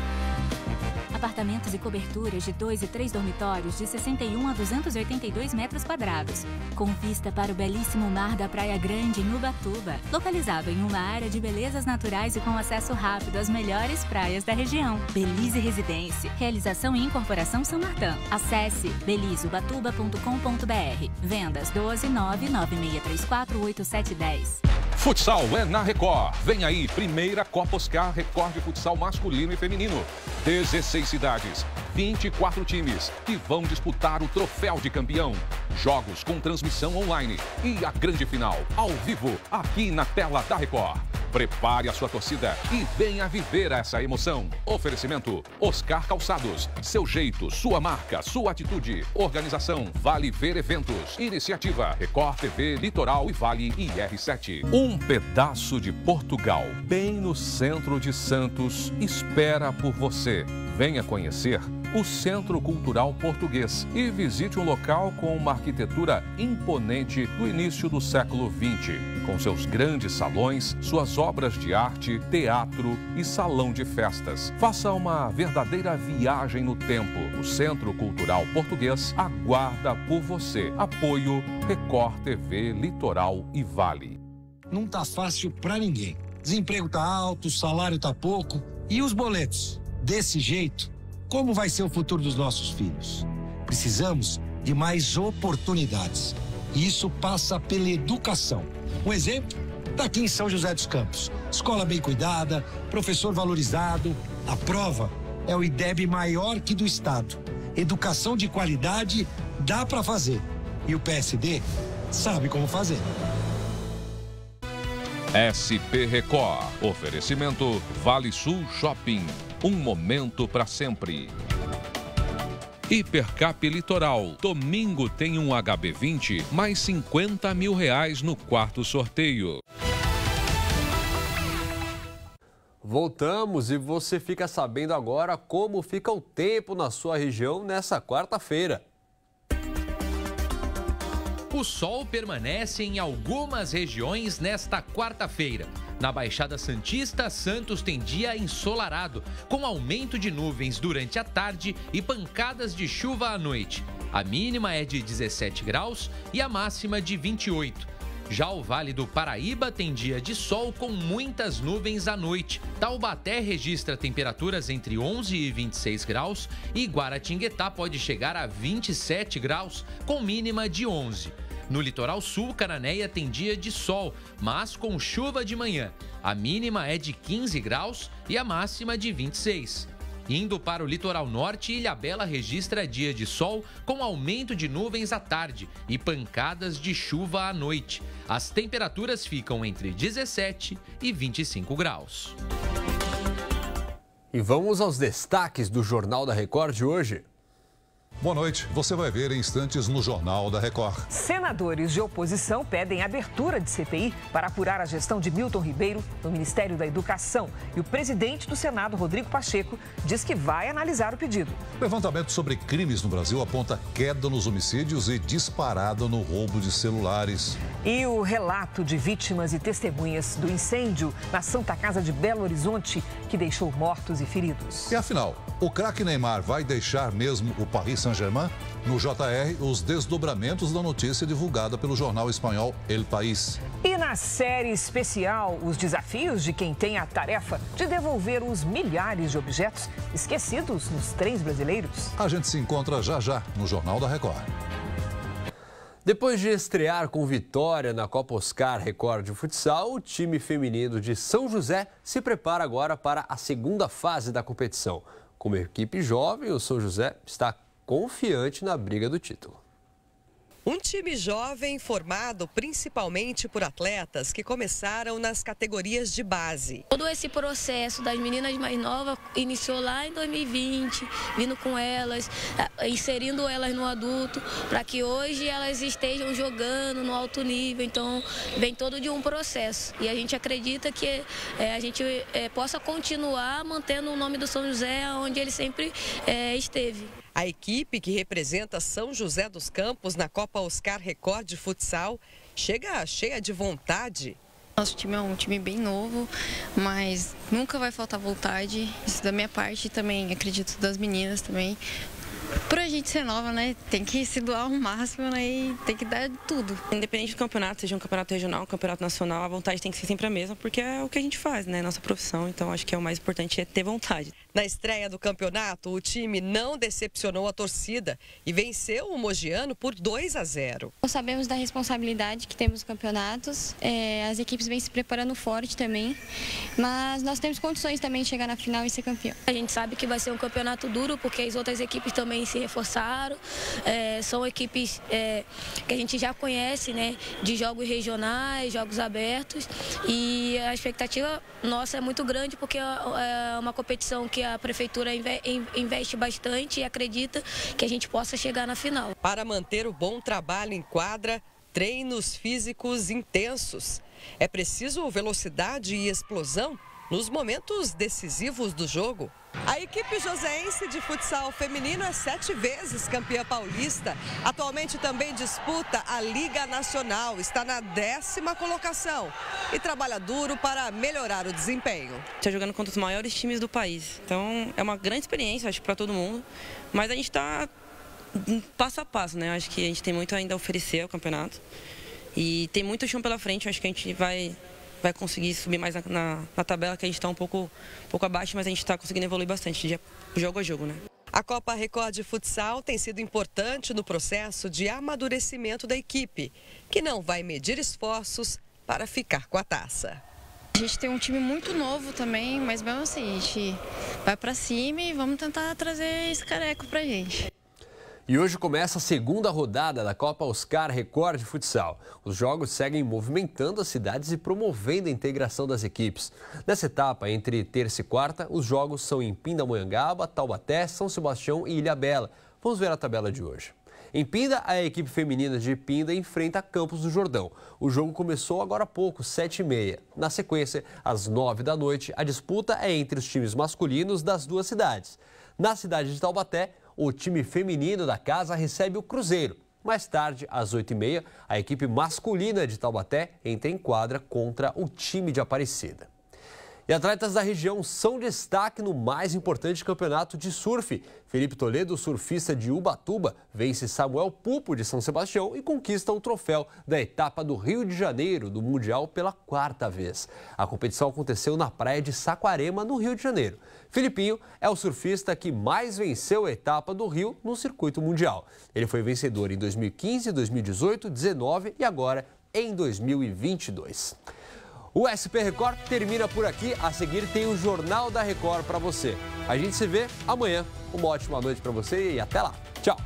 Apartamentos e coberturas de 2 e 3 dormitórios de 61 a 282 metros quadrados, com vista para o belíssimo mar da Praia Grande, em Ubatuba, localizado em uma área de belezas naturais e com acesso rápido às melhores praias da região. Belize Residência. Realização e incorporação São Martin. Acesse belizeubatuba.com.br. Vendas 12 99634 8710. Futsal é na Record. Vem aí, primeira Copa Oscar Record de futsal masculino e feminino. 16 cidades, 24 times que vão disputar o troféu de campeão. Jogos com transmissão online e a grande final, ao vivo, aqui na tela da Record. Prepare a sua torcida e venha viver essa emoção. Oferecimento Oscar Calçados. Seu jeito, sua marca, sua atitude. Organização Vale Ver Eventos. Iniciativa Record TV, Litoral e Vale e R7. Um pedaço de Portugal, bem no centro de Santos, espera por você. Venha conhecer o Centro Cultural Português e visite um local com uma arquitetura imponente do início do século XX, com seus grandes salões, suas obras de arte, teatro e salão de festas. Faça uma verdadeira viagem no tempo. O Centro Cultural Português aguarda por você. Apoio Record TV, Litoral e Vale. Não tá fácil pra ninguém. Desemprego tá alto, salário tá pouco. E os boletos? Desse jeito, como vai ser o futuro dos nossos filhos? Precisamos de mais oportunidades. E isso passa pela educação. Um exemplo, está aqui em São José dos Campos. Escola bem cuidada, professor valorizado. A prova é o IDEB maior que do estado. Educação de qualidade dá para fazer. E o PSD sabe como fazer. SP Record. Oferecimento Vale Sul Shopping. Um momento para sempre. Hipercap Litoral. Domingo tem um HB20 mais 50 mil reais no quarto sorteio. Voltamos e você fica sabendo agora como fica o tempo na sua região nessa quarta-feira. O sol permanece em algumas regiões nesta quarta-feira. Na Baixada Santista, Santos tem dia ensolarado, com aumento de nuvens durante a tarde e pancadas de chuva à noite. A mínima é de 17 graus e a máxima de 28. Já o Vale do Paraíba tem dia de sol com muitas nuvens à noite. Taubaté registra temperaturas entre 11 e 26 graus e Guaratinguetá pode chegar a 27 graus, com mínima de 11. No litoral sul, Cananéia tem dia de sol, mas com chuva de manhã. A mínima é de 15 graus e a máxima de 26. Indo para o litoral norte, Ilhabela registra dia de sol com aumento de nuvens à tarde e pancadas de chuva à noite. As temperaturas ficam entre 17 e 25 graus. E vamos aos destaques do Jornal da Record de hoje. Boa noite. Você vai ver em instantes no Jornal da Record. Senadores de oposição pedem abertura de CPI para apurar a gestão de Milton Ribeiro no Ministério da Educação. E o presidente do Senado, Rodrigo Pacheco, diz que vai analisar o pedido. Levantamento sobre crimes no Brasil aponta queda nos homicídios e disparada no roubo de celulares. E o relato de vítimas e testemunhas do incêndio na Santa Casa de Belo Horizonte, que deixou mortos e feridos. E afinal, o craque Neymar vai deixar mesmo o Paris Saint-Germain? No JR, os desdobramentos da notícia divulgada pelo jornal espanhol El País. E na série especial, os desafios de quem tem a tarefa de devolver os milhares de objetos esquecidos nos trens brasileiros. A gente se encontra já já no Jornal da Record. Depois de estrear com vitória na Copa Oscar Record de Futsal, o time feminino de São José se prepara agora para a segunda fase da competição. Como equipe jovem, o São José está confiante na briga do título. Um time jovem formado principalmente por atletas que começaram nas categorias de base. Todo esse processo das meninas mais novas iniciou lá em 2020, vindo com elas, inserindo elas no adulto, para que hoje elas estejam jogando no alto nível. Então, vem todo de um processo. E a gente acredita que a gente possa continuar mantendo o nome do São José onde ele sempre esteve. A equipe que representa São José dos Campos na Copa Oscar Record de Futsal chega cheia de vontade. Nosso time é um time bem novo, mas nunca vai faltar vontade. Isso da minha parte também, acredito das meninas também. Por a gente ser nova, né? Tem que se doar ao máximo, né? E tem que dar tudo. Independente do campeonato, seja um campeonato regional, um campeonato nacional, a vontade tem que ser sempre a mesma, porque é o que a gente faz, né? Nossa profissão, então acho que é o mais importante é ter vontade. Na estreia do campeonato, o time não decepcionou a torcida e venceu o Mogiano por 2-0. Nós sabemos da responsabilidade que temos nos campeonatos, as equipes vêm se preparando forte também, mas nós temos condições também de chegar na final e ser campeão. A gente sabe que vai ser um campeonato duro, porque as outras equipes também se reforçaram, são equipes que a gente já conhece, né, de jogos regionais, jogos abertos, e a expectativa nossa é muito grande, porque é uma competição que a prefeitura investe bastante e acredita que a gente possa chegar na final. Para manter o bom trabalho em quadra, treinos físicos intensos. É preciso velocidade e explosão nos momentos decisivos do jogo. A equipe joseense de futsal feminino é 7 vezes campeã paulista. Atualmente também disputa a Liga Nacional, está na 10ª colocação e trabalha duro para melhorar o desempenho. Está jogando contra os maiores times do país, então é uma grande experiência, acho que para todo mundo, mas a gente está passo a passo, né? Acho que a gente tem muito ainda a oferecer ao campeonato e tem muito chão pela frente, acho que a gente vai conseguir subir mais na tabela, que a gente está um pouco abaixo, mas a gente está conseguindo evoluir bastante, de jogo a jogo, né? A Copa Record de Futsal tem sido importante no processo de amadurecimento da equipe, que não vai medir esforços para ficar com a taça. A gente tem um time muito novo também, mas mesmo assim, a gente vai para cima e vamos tentar trazer esse caneco pra gente. E hoje começa a segunda rodada da Copa Oscar Record de Futsal. Os jogos seguem movimentando as cidades e promovendo a integração das equipes. Nessa etapa, entre terça e quarta, os jogos são em Pindamonhangaba, Taubaté, São Sebastião e Ilhabela. Vamos ver a tabela de hoje. Em Pinda, a equipe feminina de Pinda enfrenta Campos do Jordão. O jogo começou agora há pouco, 7h30. Na sequência, às 9 da noite, a disputa é entre os times masculinos das duas cidades. Na cidade de Taubaté, o time feminino da casa recebe o Cruzeiro. Mais tarde, às 8h30, a equipe masculina de Taubaté entra em quadra contra o time de Aparecida. E atletas da região são destaque no mais importante campeonato de surf. Felipe Toledo, surfista de Ubatuba, vence Samuel Pupo de São Sebastião e conquista o troféu da etapa do Rio de Janeiro do Mundial pela 4ª vez. A competição aconteceu na praia de Saquarema, no Rio de Janeiro. Felipinho é o surfista que mais venceu a etapa do Rio no circuito mundial. Ele foi vencedor em 2015, 2018, 2019 e agora em 2022. O SP Record termina por aqui. A seguir tem o Jornal da Record para você. A gente se vê amanhã. Uma ótima noite para você e até lá. Tchau.